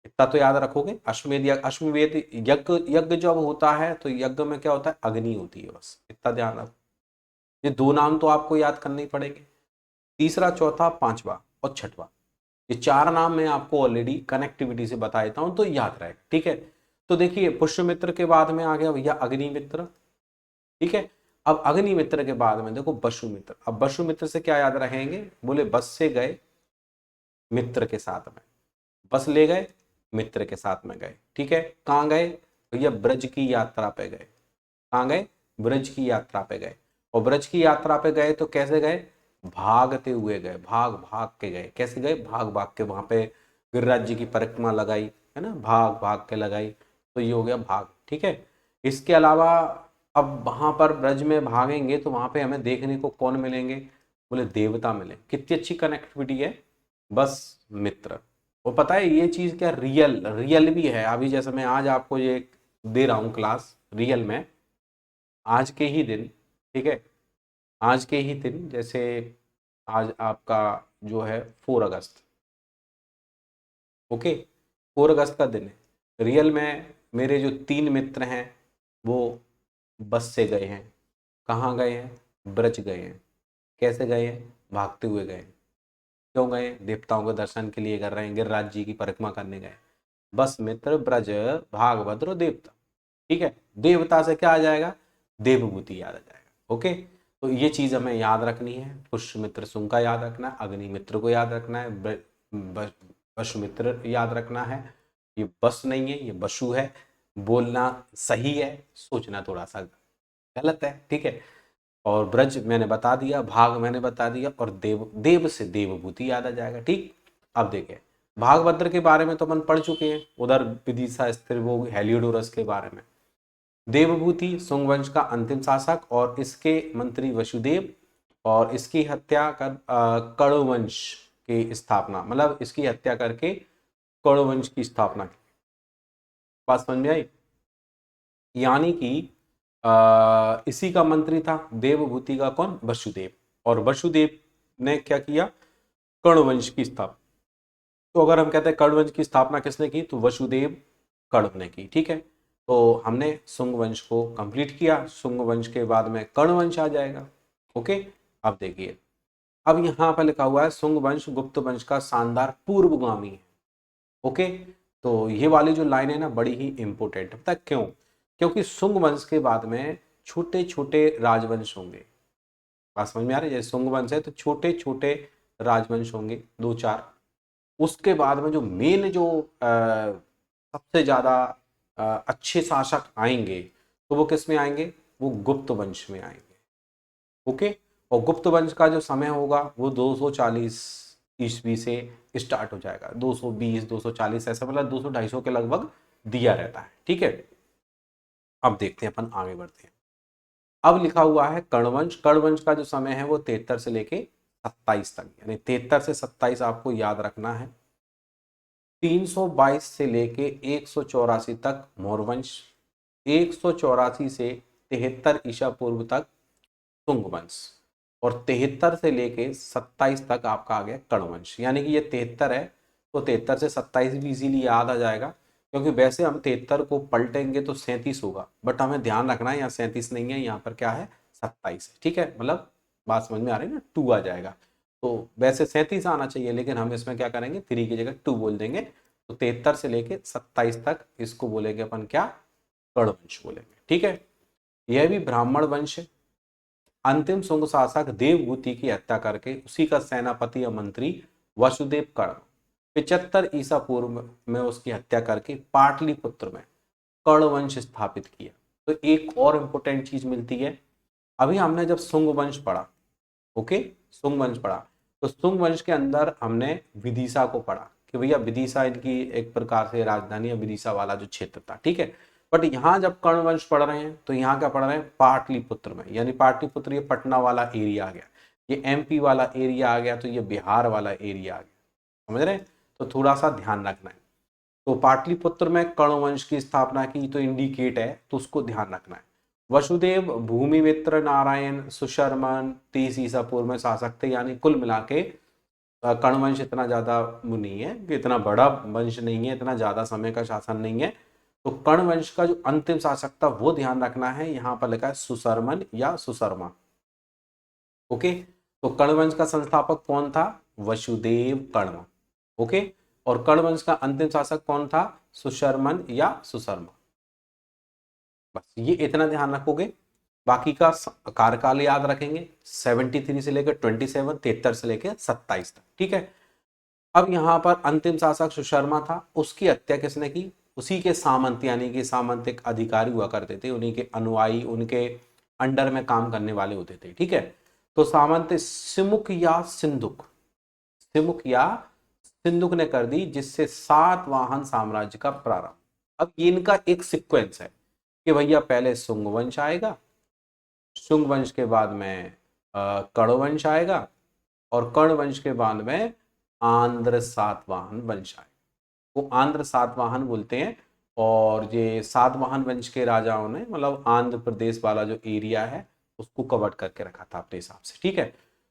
इतना तो याद रखोगे। अश्वमेध यज्ञ, अश्वमेध यज्ञ, यज्ञ जब होता है तो यज्ञ में क्या होता है? अग्नि होती है, बस इतना ध्यान रखो। ये दो नाम तो आपको याद करने ही पड़ेंगे। तीसरा, चौथा, पांचवा और छठवा, ये चार नाम मैं आपको ऑलरेडी कनेक्टिविटी से बता देता हूं तो याद रहेगा, ठीक है। तो देखिए, पुष्यमित्र के बाद में आ गया भैया अग्निमित्र, ठीक है। अब अग्निमित्र के बाद में देखो वसुमित्र। अब वसुमित्र से क्या याद रखेंगे? बोले बस से गए मित्र के साथ में, बस ले गए मित्र के साथ में गए, ठीक है। कहाँ गए भैया? ब्रज की यात्रा पे गए। कहाँ गए? ब्रज की यात्रा पे गए। और ब्रज की यात्रा पे गए तो कैसे गए? भागते हुए गए, भाग भाग के गए। कैसे गए? भाग भाग के। वहां पे गिरिराज जी की परिक्रमा लगाई, है ना, भाग भाग के लगाई, तो ये हो गया भाग। ठीक है, इसके अलावा अब वहां पर ब्रज में भागेंगे तो वहां पे हमें देखने को कौन मिलेंगे, बोले देवता मिले। कितनी अच्छी कनेक्टिविटी है, बस मित्र। वो पता है ये चीज क्या रियल रियल भी है। अभी जैसे मैं आज आपको ये दे रहा हूँ क्लास रियल में, आज के ही दिन, ठीक है, आज के ही दिन, जैसे आज आपका जो है 4 अगस्त, ओके, 4 अगस्त का दिन है। रियल में मेरे जो 3 मित्र हैं वो बस से गए हैं। कहाँ गए हैं, ब्रज गए हैं। कैसे गए हैं, भागते हुए गए हैं। क्यों गए, देवताओं के दर्शन के लिए कर रहे हैं, गिरिराज जी की परिक्रमा करने गए। बस मित्र, ब्रज, भागभद्र, देवता। ठीक है, देवता से क्या आ जाएगा, देवभूति याद आ जाएगा। ओके, तो ये चीज हमें याद रखनी है। पुष्यमित्र सुंग का याद रखना है, अग्निमित्र को याद रखना है, वसुमित्र याद रखना है। ये बस नहीं है, ये बसु है। बोलना सही है, सोचना थोड़ा सा गलत है। ठीक है, और ब्रज मैंने बता दिया, भाग मैंने बता दिया, और देव, देव से देवभूति याद आ जाएगा। ठीक, अब देखें भागभद्र के बारे में तो अपन पढ़ चुके हैं, उधर विदिशा स्थिर वो हेलियोडोरस के बारे में। देवभूति सुंग वंश का अंतिम शासक और इसके मंत्री वसुदेव, और इसकी हत्या कर कण्व वंश की स्थापना, मतलब इसकी हत्या करके कण्व वंश की स्थापना की। बात समझ में आई, यानी कि इसी का मंत्री था देवभूति का कौन, वसुदेव, और वसुदेव ने क्या किया, कण्व वंश की स्थापना। तो अगर हम कहते हैं कण्व वंश की स्थापना किसने की, तो वसुदेव कण्व ने की। ठीक है, तो हमने सुंग वंश को कंप्लीट किया। सुंग वंश के बाद में कण्व वंश आ जाएगा। ओके, अब देखिए, अब यहां पर लिखा हुआ है सुंग वंश गुप्त वंश का शानदार पूर्वगामी है। ओके, तो ये वाली जो लाइन है ना बड़ी ही इंपॉर्टेंट है। पता है क्यों, क्योंकि सुंग वंश के बाद में छोटे छोटे राजवंश होंगे। बात समझ में आ रही है, जैसे सुंग वंश है तो छोटे छोटे राजवंश होंगे 2-4। उसके बाद में जो मेन जो सबसे ज्यादा अच्छे शासक आएंगे, तो वो किस में आएंगे, वो गुप्त वंश में आएंगे। ओके, और गुप्त वंश का जो समय होगा वो 240 ईस्वी से स्टार्ट हो जाएगा। 220 240 ऐसा, मतलब 200-250 के लगभग दिया रहता है। ठीक है, अब देखते हैं, अपन आगे बढ़ते हैं। अब लिखा हुआ है कण्वंश। कण्वंश का जो समय है वो 73 से लेके 27 तक, यानी 73 से 27 आपको याद रखना है। 322 से लेके 184 तक मौर्यवंश, 184 से 73 ईसा पूर्व तक सुंग वंश, और 73 से लेके 27 तक आपका आ गया कण्वंश। यानी कि ये 73 है, तो 73 से 27 भी इजीली याद आ जाएगा, क्योंकि वैसे हम 73 को पलटेंगे तो 37 होगा, बट हमें ध्यान रखना है यहाँ 37 नहीं है, यहाँ पर क्या है, 27 है। ठीक है, मतलब बात समझ में आ रही है ना, 2 आ जाएगा। तो वैसे 37 आना चाहिए, लेकिन हम इसमें क्या करेंगे, 3 की जगह 2 बोल देंगे। तो 73 से लेके 27 तक इसको बोलेंगे अपन क्या, कण्वंश बोलेंगे। ठीक है, यह भी ब्राह्मण वंश है। अंतिम सुंग शासक देवभूति की हत्या करके उसी का सेनापति या मंत्री वसुदेव कर्ण 75 ईसा पूर्व में उसकी हत्या करके पाटलिपुत्र में कर्ण वंश स्थापित किया। तो एक और इंपॉर्टेंट चीज मिलती है, अभी हमने जब सुंग वंश पढ़ा, ओके, सुंग वंश पढ़ा, तो सुंग वंश के अंदर हमने विदिशा को पढ़ा कि भैया विदिशा इनकी एक प्रकार से राजधानी या विदिशा वाला जो क्षेत्र था। ठीक है, बट यहाँ जब कर्ण वंश पढ़ रहे हैं तो यहाँ क्या पढ़ रहे हैं, पाटलिपुत्र में, यानी पाटलिपुत्र ये पटना वाला एरिया आ गया, ये एमपी वाला एरिया आ गया, तो ये बिहार वाला एरिया आ गया। समझ रहे हैं, तो थोड़ा सा ध्यान रखना है। तो पाटलिपुत्र में कर्ण वंश की स्थापना की तो इंडिकेट है, तो उसको ध्यान रखना है। वसुदेव भूमिमित्र नारायण सुशर्मन 30 ईसा पूर्व में शासक थे, यानी कुल मिला के कर्ण वंश इतना ज्यादा वो नहीं है, इतना बड़ा वंश नहीं है, इतना ज्यादा समय का शासन नहीं है। तो कर्ण वंश का जो अंतिम शासक था वो ध्यान रखना है, यहाँ पर लिखा है सुशर्मन या सुशर्मा। ओके, तो कर्ण वंश का संस्थापक कौन था, वसुदेव कर्ण। ओके, और कर्ण वंश का अंतिम शासक कौन था, सुशर्मन या सुशर्मा। बस ये इतना ध्यान रखोगे, बाकी का कार्यकाल याद रखेंगे 73 से लेकर 27, 73 से लेकर 27 तक। ठीक है, अब यहाँ पर अंतिम शासक सुशर्मा था, उसकी हत्या किसने की, उसी के सामंत, यानी कि सामंतिक अधिकारी हुआ करते थे, उन्हीं के अनुयायी, उनके अंडर में काम करने वाले होते थे। ठीक है, तो सामंत सिमुक या सिंधुक, सिमुक या सिंधुक ने कर दी, जिससे सातवाहन साम्राज्य का प्रारंभ। अब ये इनका एक सीक्वेंस है कि भैया पहले शुंग वंश आएगा, शुंग वंश के बाद में कण्व वंश आएगा, और कण्व वंश के बाद में आंध्र सातवाहन वंश आएगा। वो आंध्र सातवाहन बोलते हैं। और ये सातवाहन वंश के राजाओं ने मतलब आंध्र प्रदेश वाला जो एरिया है उसको कवर करके रखा था अपने हिसाब से, ठीक है।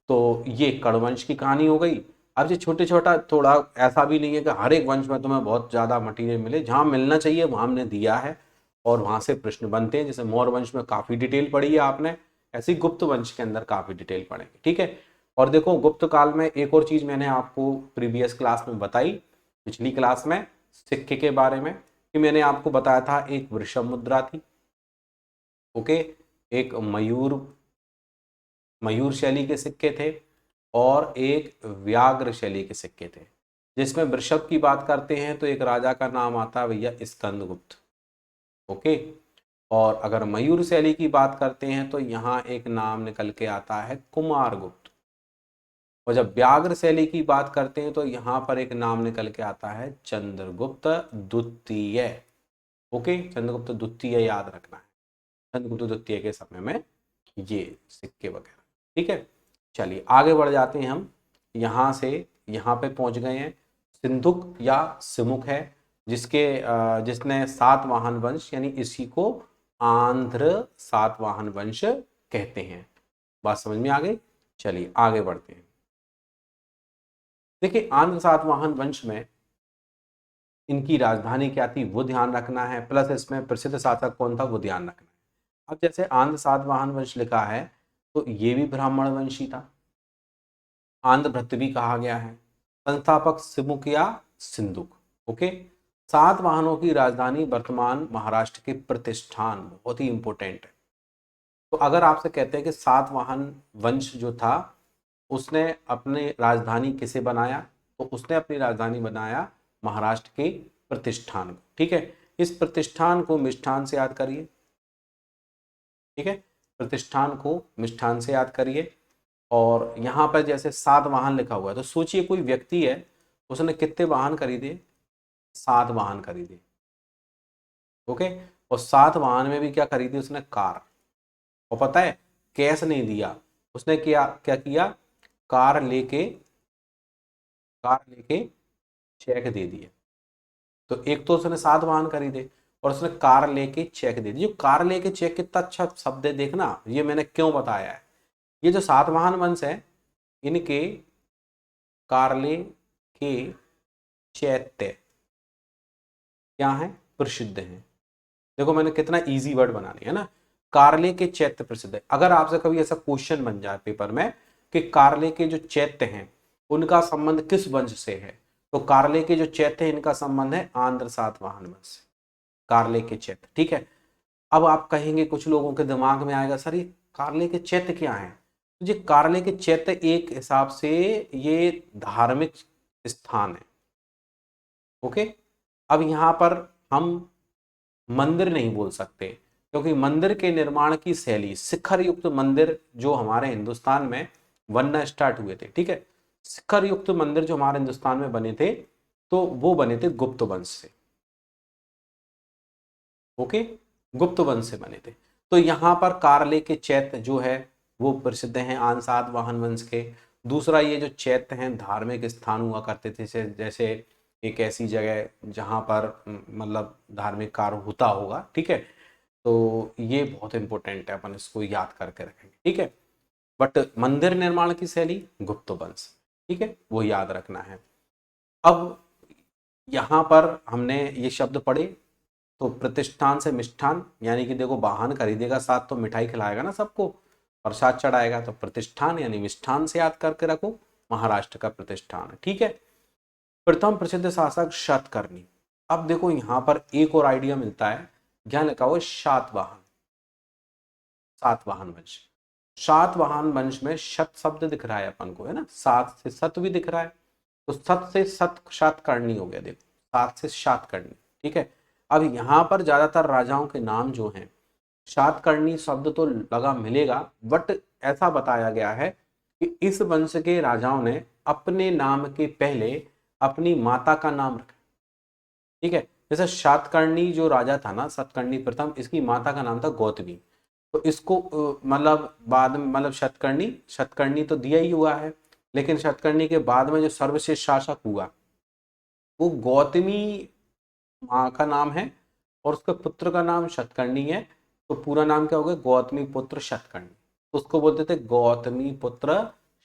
तो ये कण्व वंश की कहानी हो गई। अब ये छोटे छोटा, थोड़ा ऐसा भी नहीं है कि हर एक वंश में तुम्हें बहुत ज़्यादा मटेरियल मिले, जहाँ मिलना चाहिए वहाँ हमने दिया है और वहाँ से प्रश्न बनते हैं। जैसे मौर्य वंश में काफ़ी डिटेल पढ़ी है आपने, ऐसी गुप्त वंश के अंदर काफ़ी डिटेल पढ़ेंगे, ठीक है। और देखो गुप्त काल में एक और चीज़ मैंने आपको प्रीवियस क्लास में बताई, पिछली क्लास में, सिक्के के बारे में, कि मैंने आपको बताया था एक वृषभ मुद्रा थी, ओके, एक मयूर शैली के सिक्के थे और एक व्याघ्र शैली के सिक्के थे। जिसमें वृषभ की बात करते हैं तो एक राजा का नाम आता है भैया स्कंदगुप्त, ओके। और अगर मयूर शैली की बात करते हैं तो यहाँ एक नाम निकल के आता है कुमारगुप्त। और जब व्याघ्र शैली की बात करते हैं तो यहाँ पर एक नाम निकल के आता है चंद्रगुप्त द्वितीय, ओके। चंद्रगुप्त द्वितीय याद रखना है, चंद्रगुप्त द्वितीय के समय में ये सिक्के वगैरह, ठीक है। चलिए आगे बढ़ जाते हैं हम, यहाँ से यहाँ पे पहुंच गए हैं। सिंधुक या सिमुक है जिसने सातवाहन वंश, यानी इसी को आंध्र सातवाहन वंश कहते हैं। बात समझ में आ गई। चलिए आगे बढ़ते हैं। देखिए आंध्र सातवाहन वंश में इनकी राजधानी क्या थी वो ध्यान रखना है, प्लस इसमें प्रसिद्ध शासक कौन था वो ध्यान रखना है। अब जैसे आंध्र सातवाहन वंश लिखा है तो ये भी ब्राह्मण वंशी था, आंध्र भृत्य भी कहा गया है। संस्थापक सिमुक या सिंधुक, ओके। सातवाहनों की राजधानी वर्तमान महाराष्ट्र के प्रतिष्ठान, बहुत ही इंपॉर्टेंट है। तो अगर आपसे कहते हैं कि सातवाहन वंश जो था उसने अपनी राजधानी किसे बनाया, तो उसने अपनी राजधानी बनाया महाराष्ट्र के प्रतिष्ठान को, ठीक है। इस प्रतिष्ठान को मिष्ठान से याद करिए, ठीक है, प्रतिष्ठान को मिष्ठान से याद करिए। और यहाँ पर जैसे सात वाहन लिखा हुआ है तो सोचिए कोई व्यक्ति है, उसने कितने वाहन खरीदे, 7 वाहन खरीदे, ओके। और 7 वाहन में भी क्या खरीदी उसने, कार। और पता है कैश नहीं दिया उसने, क्या क्या किया, कार लेके चेक दे दिए। तो एक तो उसने 7 वाहन खरीदे और उसने कार लेके चेक दे दी। जो कार लेके चेक, कितना अच्छा शब्द है, देखना ये मैंने क्यों बताया है। ये जो सातवाहन वंश है इनके कारले के चैत्य क्या है, प्रसिद्ध है। देखो मैंने कितना इजी वर्ड बना लिया है ना, कारले के चैत्य प्रसिद्ध है। अगर आपसे कभी ऐसा क्वेश्चन बन जाए पेपर में कि कारले के जो चैत्य हैं उनका संबंध किस वंश से है, तो कारले के जो चैत्य है इनका संबंध है आंध्र सातवाहन वंश से, कारले के चैत्य, ठीक है। अब आप कहेंगे, कुछ लोगों के दिमाग में आएगा सर ये कारले के चैत्य क्या है, तो ये कारले के चैत्य एक हिसाब से ये धार्मिक स्थान है, ओके। अब यहाँ पर हम मंदिर नहीं बोल सकते क्योंकि मंदिर के निर्माण की शैली, शिखर युक्त मंदिर जो हमारे हिंदुस्तान में बनना स्टार्ट हुए थे, ठीक है, शिखर युक्त मंदिर जो हमारे हिंदुस्तान में बने थे तो वो बने थे गुप्त वंश से, ओके, गुप्त वंश से बने थे। तो यहाँ पर कारले के चैत्य जो है वो प्रसिद्ध हैं आन सातवाहन वंश के। दूसरा ये जो चैत्य हैं धार्मिक स्थान हुआ करते थे, जैसे एक ऐसी जगह जहाँ पर मतलब धार्मिक कार्य होता होगा, ठीक है। तो ये बहुत इंपॉर्टेंट है, अपन इसको याद करके रखेंगे, ठीक है। बट मंदिर निर्माण की शैली गुप्त वंश, ठीक है, वो याद रखना है। अब यहाँ पर हमने ये शब्द पढ़े, तो प्रतिष्ठान से मिष्ठान, यानी कि देखो वाहन खरीदेगा साथ तो मिठाई खिलाएगा ना सबको, प्रसाद चढ़ाएगा, तो प्रतिष्ठान यानी मिष्ठान से याद करके रखो, महाराष्ट्र का प्रतिष्ठान, ठीक है। प्रथम प्रसिद्ध शासक शतकर्णी। अब देखो यहाँ पर एक और आइडिया मिलता है, क्या लिखा हुआ, सातवाहन, सातवाहन वंश। सातवाहन वंश में शत शब्द दिख रहा है अपन को, है ना, 7 से सत भी दिख रहा है, तो सत से सत शातकर्णी हो गया, देखो 7 से शातकर्णी, ठीक है। अब यहाँ पर ज्यादातर राजाओं के नाम जो हैं, शातकर्णी शब्द तो लगा मिलेगा, बट ऐसा बताया गया है कि इस वंश के राजाओं ने अपने नाम के पहले अपनी माता का नाम रखें। ठीक है, जैसे सातकर्णी जो राजा था ना, सातकर्णी प्रथम, इसकी माता का नाम था गौतमी। तो इसको मतलब बाद में, मतलब शतकर्णी, शतकर्णी तो दिया ही हुआ है, लेकिन शतकर्णी के बाद में जो सर्वश्रेष्ठ शासक हुआ वो गौतमी माँ का नाम है और उसके पुत्र का नाम शतकर्णी है। तो पूरा नाम क्या होगा, गौतमी पुत्र शतकर्णी। तो उसको बोलते थे गौतमी पुत्र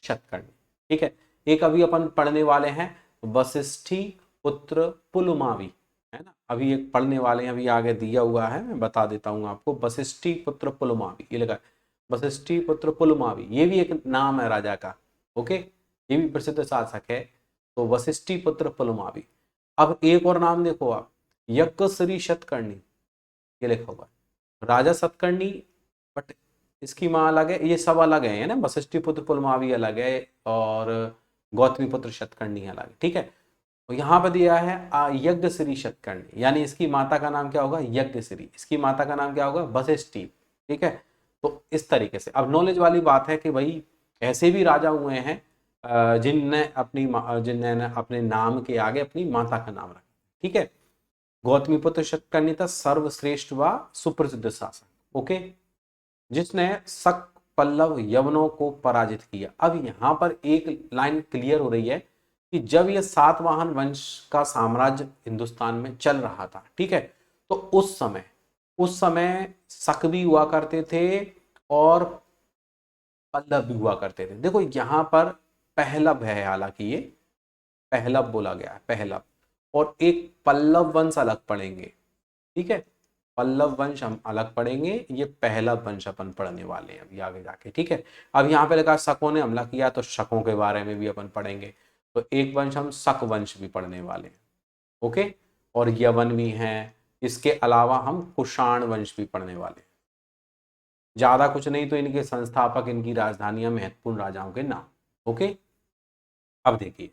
शतकर्णी। ठीक है, एक अभी अपन पढ़ने वाले हैं वशिष्ठी पुत्र पुलमावी, है ना। अभी एक पढ़ने वाले हैं, अभी आगे दिया हुआ है, मैं बता देता हूँ आपको। वशिष्ठी पुत्र पुलमावी, ये लगा, वशिष्ठी पुत्र पुलमावी, ये भी एक नाम है राजा का। ओके, ये भी प्रसिद्ध शासक है। तो वशिष्ठी पुत्र पुलमावी। अब एक और नाम देखो आप, यज्ञश्री शतकर्णी, ये लिखा हुआ है। राजा शतकर्णी, बट इसकी माँ अलग है, ये सब अलग है ना। वशिष्ठी पुत्र पुलमावी अलग है और गौतमी पुत्र शतकर्णी अलग है। ठीक है, तो यहाँ पर दिया है यज्ञश्री शतकर्णी, यानी इसकी माता का नाम क्या होगा, यज्ञश्री। इसकी माता का नाम क्या होगा, वशिष्ठी। ठीक है, तो इस तरीके से अब नॉलेज वाली बात है कि भाई ऐसे भी राजा हुए हैं जिनने अपने नाम के आगे अपनी माता का नाम रखा। ठीक है, गौतमीपुत्र शतकर्णी था सर्वश्रेष्ठ व सुप्रसिद्ध शासक। ओके, जिसने शक पल्लव यवनों को पराजित किया। अब यहां पर एक लाइन क्लियर हो रही है कि जब यह सातवाहन वंश का साम्राज्य हिंदुस्तान में चल रहा था, ठीक है, तो उस समय शक भी हुआ करते थे और पल्लव भी हुआ करते थे। देखो यहां पर पहलव है, हालांकि ये पहलव बोला गया है, पहलव, और एक पल्लव वंश अलग पढ़ेंगे। ठीक है, पल्लव वंश हम अलग पढ़ेंगे, ये पहला वंश अपन पढ़ने वाले हैं अभी आगे जाके। ठीक है, अब यहाँ पे लिखा शकों ने हमला किया, तो शकों के बारे में भी अपन पढ़ेंगे। तो एक वंश हम शक वंश भी पढ़ने वाले हैं। ओके, और यवन भी हैं। इसके अलावा हम कुषाण वंश भी पढ़ने वाले हैं। ज्यादा कुछ नहीं, तो इनके संस्थापक, इनकी राजधानियां, महत्वपूर्ण राजाओं के नाम। ओके, अब देखिए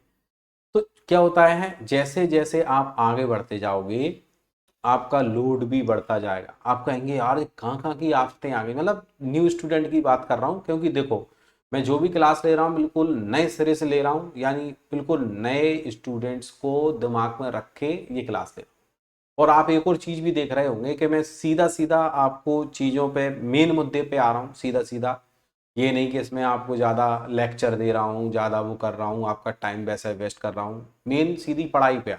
तो क्या होता है, जैसे जैसे आप आगे बढ़ते जाओगे आपका लोड भी बढ़ता जाएगा। आप कहेंगे यार कहाँ कहाँ की आफतें आ गई, मतलब न्यू स्टूडेंट की बात कर रहा हूँ, क्योंकि देखो मैं जो भी क्लास ले रहा हूँ बिल्कुल नए सिरे से ले रहा हूँ, यानी बिल्कुल नए स्टूडेंट्स को दिमाग में रख के ये क्लास ले रहा हूँ। और आप एक और चीज भी देख रहे होंगे कि मैं सीधा सीधा आपको चीजों पे, मेन मुद्दे पे आ रहा हूँ सीधा सीधा। ये नहीं कि इसमें आपको ज़्यादा लेक्चर दे रहा हूँ, ज़्यादा वो कर रहा हूँ, आपका टाइम वैसे वेस्ट कर रहा हूँ। मेन सीधी पढ़ाई पे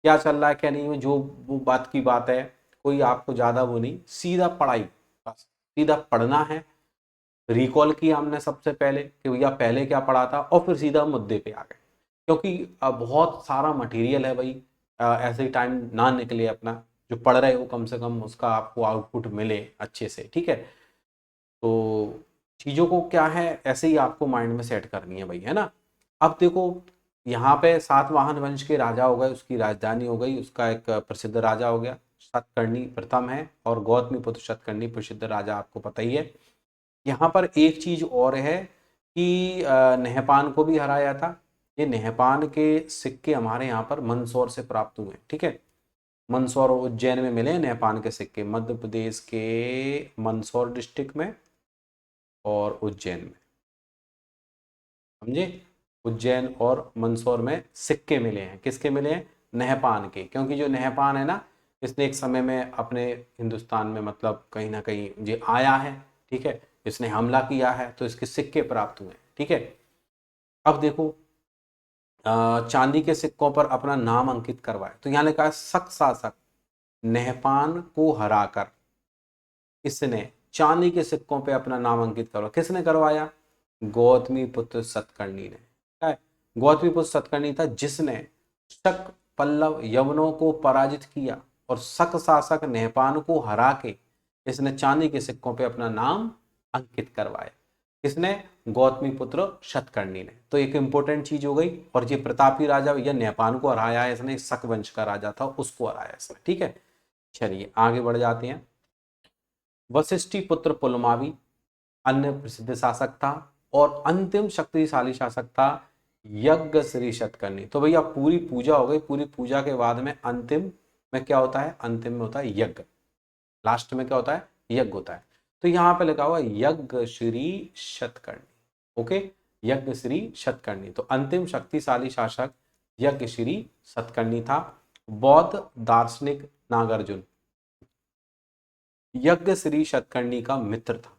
क्या चल रहा है क्या नहीं है, जो वो बात की बात है, कोई आपको ज़्यादा वो नहीं, सीधा पढ़ाई, बस सीधा पढ़ना है। रिकॉल किया हमने सबसे पहले कि भैया पहले क्या पढ़ा था, और फिर सीधा मुद्दे पे आ गए, क्योंकि बहुत सारा मटेरियल है भाई। ऐसे ही टाइम ना निकले अपना, जो पढ़ रहे हो कम से कम उसका आपको आउटपुट मिले अच्छे से। ठीक है, तो चीज़ों को क्या है ऐसे ही आपको माइंड में सेट करनी है भाई, है ना। अब देखो यहाँ पे सातवाहन वंश के राजा हो गए, उसकी राजधानी हो गई, उसका एक प्रसिद्ध राजा हो गया शतकर्णी प्रथम है, और गौतमीपुत्र शतकर्णी प्रसिद्ध राजा, आपको पता ही है। यहाँ पर एक चीज और है कि नहपान को भी हराया था। ये नहपान के सिक्के हमारे यहाँ पर मंदसौर से प्राप्त हुए। ठीक है, मंदसौर और उज्जैन में मिले नहपान के सिक्के, मध्य प्रदेश के मंदसौर डिस्ट्रिक्ट में और उज्जैन में, समझे। उज्जैन और मंदसौर में सिक्के मिले हैं, किसके मिले हैं, नहपान के। क्योंकि जो नहपान है ना, इसने एक समय में अपने हिंदुस्तान में मतलब कहीं ना कहीं ये आया है। ठीक है, इसने हमला किया है, तो इसके सिक्के प्राप्त हुए। ठीक है, अब देखो चांदी के सिक्कों पर अपना नाम अंकित करवाए, तो यहाँ लिखा है शक शासक नहपान को हराकर इसने चांदी के सिक्कों पे अपना नाम अंकित करवाया। किसने करवाया, गौतमी पुत्र सतकर्णी ने। क्या है, गौतमी पुत्र सतकर्णी था जिसने शक पल्लव यवनों को पराजित किया और शक शासक नहपान को हरा के इसने चांदी के सिक्कों पे अपना नाम अंकित करवाया। किसने, गौतमी पुत्र शतकर्णी ने। तो एक इंपॉर्टेंट चीज हो गई। और ये प्रतापी राजा या नहपान को हराया है इसने, शक वंश का राजा था उसको हराया इसने। ठीक है, चलिए आगे बढ़ जाते हैं। वशिष्ठी पुत्र पुलमावी अन्य प्रसिद्ध शासक था, और अंतिम शक्तिशाली शासक था यज्ञ श्री शतकर्णी। तो भैया पूरी पूजा हो गई, पूरी पूजा के बाद में अंतिम में क्या होता है, अंतिम में होता है यज्ञ। लास्ट में क्या होता है, यज्ञ होता है। तो यहाँ पे लिखा हुआ यज्ञ श्री शतकर्णी। ओके, यज्ञ श्री शतकर्णी। तो अंतिम शक्तिशाली शासक यज्ञ श्री सतकर्णी था। बौद्ध दार्शनिक नागार्जुन यज्ञ श्री सतकर्णी का मित्र था।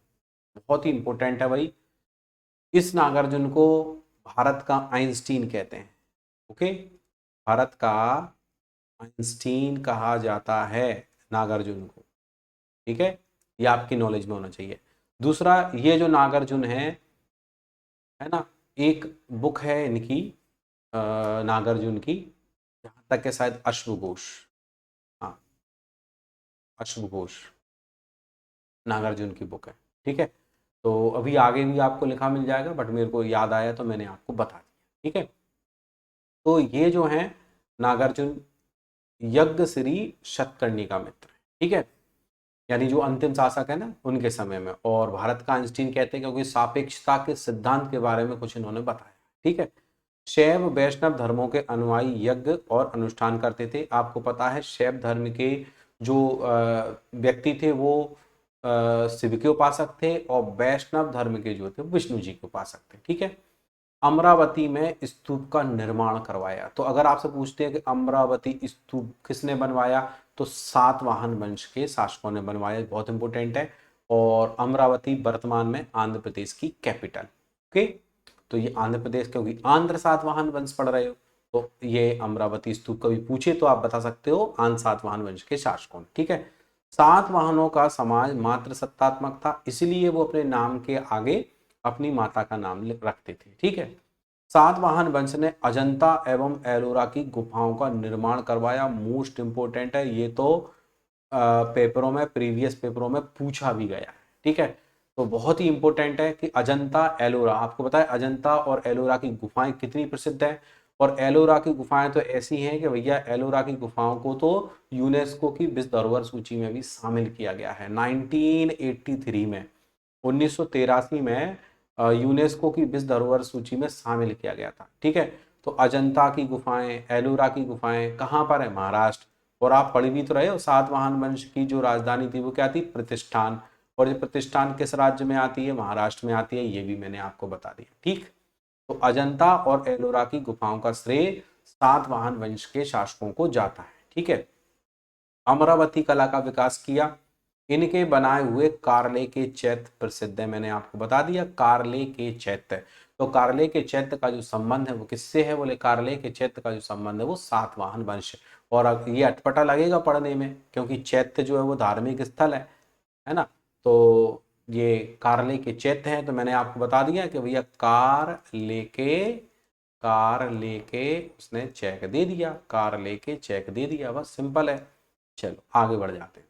बहुत ही इंपॉर्टेंट है भाई। इस नागार्जुन को भारत का आइंस्टीन कहते हैं। ओके, भारत का आइंस्टीन कहा जाता है नागार्जुन को। ठीक है, ये आपकी नॉलेज में होना चाहिए। दूसरा, ये जो नागार्जुन है ना, एक बुक है इनकी नागार्जुन की, जहां तक है शायद अश्वघोष। हाँ, अश्वघोष नागार्जुन की बुक है। ठीक है, तो अभी आगे भी आपको लिखा मिल जाएगा, बट मेरे को याद आया तो मैंने आपको बता दिया। ठीक है, तो ये जो है नागार्जुन यज्ञ श्री सतकर्णी का मित्र है। ठीक है, यानी जो अंतिम शासक है ना उनके समय में। और भारत का आइंस्टीन कहते हैं क्योंकि सापेक्षता के सिद्धांत के बारे में कुछ इन्होंने बताया। ठीक है, शैव वैष्णव धर्मों के अनुयायी यज्ञ और अनुष्ठान करते थे। आपको पता है शैव धर्म के जो व्यक्ति थे वो शिव के उपासक थे, और वैष्णव धर्म के जो थे विष्णु जी के उपासक थे। ठीक है, अमरावती में स्तूप का निर्माण करवाया। तो अगर आपसे पूछते हैं कि अमरावती स्तूप किसने बनवाया, तो सातवाहन वंश के शासकों ने बनवाया। बहुत इंपॉर्टेंट है। और अमरावती वर्तमान में आंध्र प्रदेश की कैपिटल। ओके, तो ये आंध्र प्रदेश, क्योंकि आंध्र सातवाहन वंश पढ़ रहे हो तो ये अमरावती स्तूप कभी पूछे तो आप बता सकते हो आंध्र सातवाहन वंश के शासकों। ठीक है, सातवाहनों का समाज मात्र सत्तात्मक था, इसलिए वो अपने नाम के आगे अपनी माता का नाम रखते थे। ठीक है, सातवाहन वंश ने अजंता एवं एलोरा की गुफाओं का निर्माण करवाया। मोस्ट इंपोर्टेंट है ये, तो पेपरों में, प्रीवियस पेपरों में पूछा भी गया है। ठीक है, तो बहुत ही इंपॉर्टेंट है कि अजंता एलोरा, आपको पता है अजंता और एलोरा की गुफाएं कितनी प्रसिद्ध है। और एलोरा की गुफाएं तो ऐसी हैं कि भैया एलोरा की गुफाओं को तो यूनेस्को की विश्व धरोहर सूची में भी शामिल किया गया है 1983 में। 1983 में यूनेस्को की विश्व धरोहर सूची में शामिल किया गया था। ठीक है, तो अजंता की गुफाएं, एलोरा की गुफाएं कहाँ पर है? महाराष्ट्र। और आप पढ़ भी तो रहे हो, सातवाहन वंश की जो राजधानी थी वो क्या थी? प्रतिष्ठान। और ये प्रतिष्ठान किस राज्य में आती है? महाराष्ट्र में आती है, ये भी मैंने आपको बता दिया। ठीक, तो अजंता और एलोरा की गुफाओं का श्रेय सातवाहन वंश के शासकों को जाता है। ठीक है, अमरावती कला का विकास किया। इनके बनाए हुए कारले के चैत्य प्रसिद्ध है, मैंने आपको बता दिया कारले के चैत्य। तो कारले के चैत्य का जो संबंध है वो किससे है? बोले कारले के चैत्य का जो संबंध है वो सातवाहन वंश। और ये अटपटा लगेगा पढ़ने में, क्योंकि चैत्य जो है वो धार्मिक स्थल है ना। तो ये कारले के चैत्य हैं, तो मैंने आपको बता दिया कि भैया कार लेके उसने चेक दे दिया, कार लेके चेक दे दिया, बस सिंपल है। चलो आगे बढ़ जाते हैं।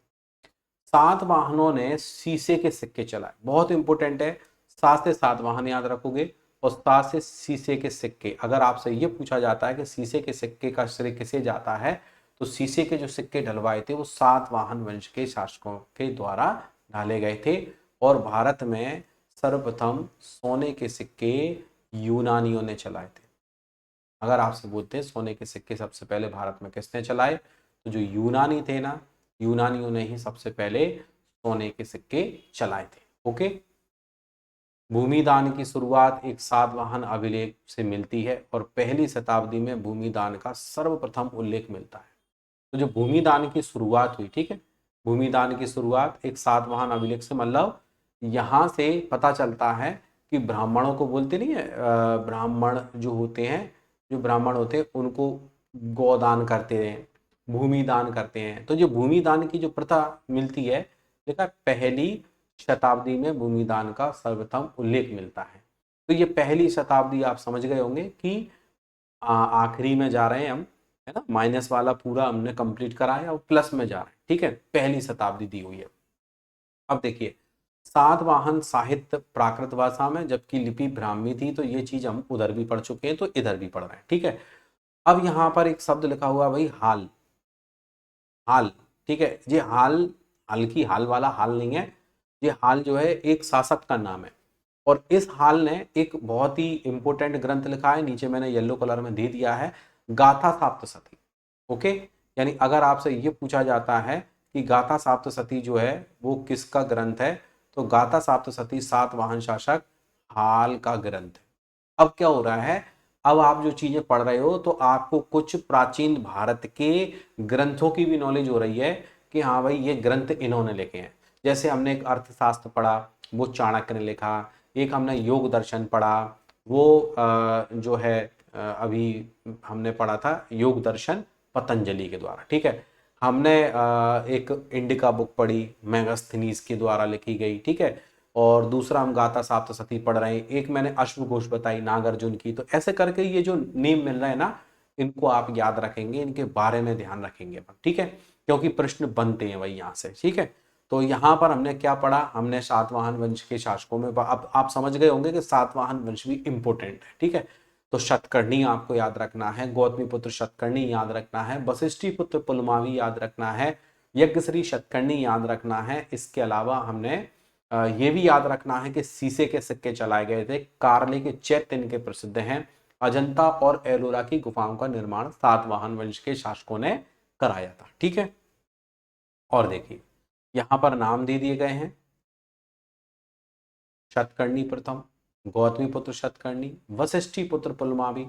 सातवाहनों ने शीशे के सिक्के चलाए, बहुत इंपॉर्टेंट है। 7 से 7 वाहन याद रखोगे, और 7 से शीशे के सिक्के। अगर आपसे ये पूछा जाता है कि शीशे के सिक्के का श्रेय किसे जाता है, तो शीशे के जो सिक्के ढलवाए थे वो सातवाहन वंश के शासकों के द्वारा ढाले गए थे। और भारत में सर्वप्रथम सोने के सिक्के यूनानियों ने चलाए थे। अगर आपसे बोलते हैं सोने के सिक्के सबसे पहले भारत में किसने चलाए, तो जो यूनानी थे ना, यूनानियों ने ही सबसे पहले सोने के सिक्के चलाए थे। ओके, भूमिदान की शुरुआत एक सातवाहन अभिलेख से मिलती है, और पहली शताब्दी में भूमिदान का सर्वप्रथम उल्लेख मिलता है। तो जो भूमिदान की शुरुआत हुई, ठीक है, भूमिदान की शुरुआत एक सातवाहन अभिलेख से, मतलब यहाँ से पता चलता है कि ब्राह्मणों को बोलते नहीं है, ब्राह्मण जो होते हैं, जो ब्राह्मण होते हैं उनको गोदान करते हैं, भूमिदान करते हैं। तो जो भूमिदान की जो प्रथा मिलती है, देखा पहली शताब्दी में भूमिदान का सर्वप्रथम उल्लेख मिलता है। तो ये पहली शताब्दी आप समझ गए होंगे कि आखिरी में जा रहे हैं हम, है ना, माइनस वाला पूरा हमने कंप्लीट करा है और प्लस में जा रहे हैं। ठीक है, पहली शताब्दी दी हुई है। अब देखिए, सातवाहन साहित्य प्राकृत भाषा में, जबकि लिपि ब्राह्मी थी, तो ये चीज हम उधर भी पढ़ चुके हैं, तो इधर भी पढ़ रहे हैं। ठीक है, अब यहाँ पर एक शब्द लिखा हुआ भाई, हाल। हाल, ठीक है, ये हाल हल्की हाल वाला हाल नहीं है, ये हाल जो है एक शासक का नाम है। और इस हाल ने एक बहुत ही इंपॉर्टेंट ग्रंथ लिखा है, नीचे मैंने येलो कलर में दे दिया है, गाथा सप्तशती। ओके, यानी अगर आपसे ये पूछा जाता है कि गाथा सप्तशती जो है वो किसका ग्रंथ है, तो गाथा सप्तशती सातवाहन शासक हाल का ग्रंथ है। अब क्या हो रहा है, अब आप जो चीजें पढ़ रहे हो तो आपको कुछ प्राचीन भारत के ग्रंथों की भी नॉलेज हो रही है कि हाँ भाई ये ग्रंथ इन्होंने लिखे हैं। जैसे हमने एक अर्थशास्त्र पढ़ा, वो चाणक्य ने लिखा। एक हमने योग दर्शन पढ़ा, वो जो है अभी हमने पढ़ा था योग दर्शन पतंजलि के द्वारा। ठीक है, हमने एक इंडिका बुक पढ़ी मेगास्थनीज के द्वारा लिखी गई। ठीक है, और दूसरा हम गाथा सप्तशती पढ़ रहे हैं। एक मैंने अश्वघोष बताई नागार्जुन की। तो ऐसे करके ये जो नेम मिल रहा है ना, इनको आप याद रखेंगे, इनके बारे में ध्यान रखेंगे। ठीक है, क्योंकि प्रश्न बनते हैं वही यहाँ से। ठीक है, तो यहाँ पर हमने क्या पढ़ा, हमने सातवाहन वंश के शासकों में, अब आप समझ गए होंगे कि सातवाहन वंश भी इंपॉर्टेंट है। ठीक है, तो शतकर्णी आपको याद रखना है, गौतमी पुत्र शतकर्णी याद रखना है, वशिष्ठी पुत्र पुलमावी याद रखना है, यज्ञश्री शतकर्णी याद रखना है। इसके अलावा हमने ये भी याद रखना है कि शीशे के सिक्के चलाए गए थे, कारले के चैत्य इनके प्रसिद्ध हैं, अजंता और एलोरा की गुफाओं का निर्माण सातवाहन वंश के शासकों ने कराया था। ठीक है, और देखिए यहां पर नाम दे दिए गए हैं, शतकर्णी प्रथम, गौतमी पुत्र शतकर्णी, वशिष्ठी पुत्र पुलमावी,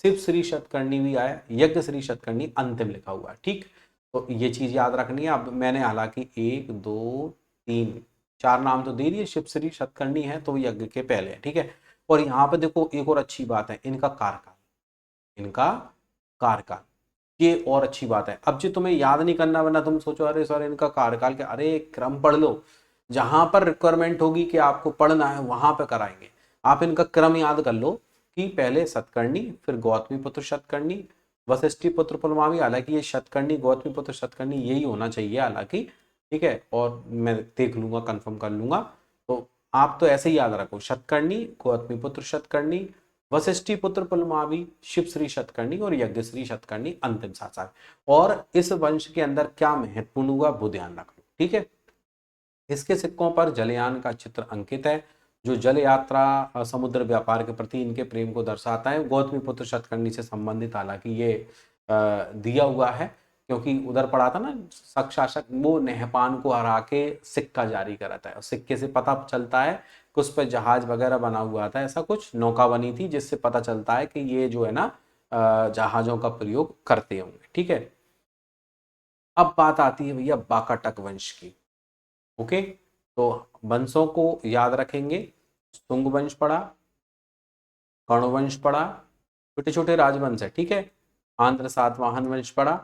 शिव श्री शतकर्णी भी आया, यज्ञ श्री शतकर्णी अंतिम लिखा हुआ है। ठीक, तो ये चीज याद रखनी है। अब मैंने हालांकि 1 2 3 4 नाम तो दे दिए, शिव श्री शतकर्णी है तो यज्ञ के पहले है। ठीक है, और यहाँ पे देखो एक और अच्छी बात है, इनका कार्यकाल, इनका कार्यकाल, ये और अच्छी बात है। अब जो तुम्हें याद नहीं करना, वरना तुम सोचो अरे सर इनका कार्यकाल क्या, अरे क्रम पढ़ लो, जहां पर रिक्वायरमेंट होगी कि आपको पढ़ना है वहां पर कराएंगे। आप इनका क्रम याद कर लो कि पहले सतकर्णी, फिर गौतमी पुत्र शतकर्णी, वशिष्ठी पुत्र पुलमावी। हालांकि ये शतकर्णी गौतमी पुत्र शतकर्णी यही होना चाहिए हालांकि। ठीक है, और मैं देख लूंगा, कंफर्म कर लूंगा। तो आप तो ऐसे ही याद रखो, शतकर्णी गौतमी पुत्र शतकर्णी, वशिष्ठी पुत्र पुलमावी, शिव श्री शतकर्णी और यज्ञश्री शतकर्णी अंतिम शासक। और इस वंश के अंदर क्या महत्वपूर्ण हुआ वो ध्यान रख लो। ठीक है, इसके सिक्कों पर जलयान का चित्र अंकित है, जो जल यात्रा समुद्र व्यापार के प्रति इनके प्रेम को दर्शाता है। गौतमी पुत्र शतकर्णी से संबंधित हालांकि ये दिया हुआ है, क्योंकि उधर पढ़ा था ना, शक शासक वो नहपान को हरा के सिक्का जारी कराता है, और सिक्के से पता चलता है कि उस पर जहाज वगैरह बना हुआ था, ऐसा कुछ नौका बनी थी, जिससे पता चलता है कि ये जो है ना जहाजों का प्रयोग करते होंगे। ठीक है, अब बात आती है भैया बाकाटक वंश की। ओके, तो वंशों को याद रखेंगे, शुंग वंश पढ़ा, कर्ण वंश पढ़ा, छोटे छोटे राजवंश है। ठीक है, आंध्र सातवाहन वंश पढ़ा,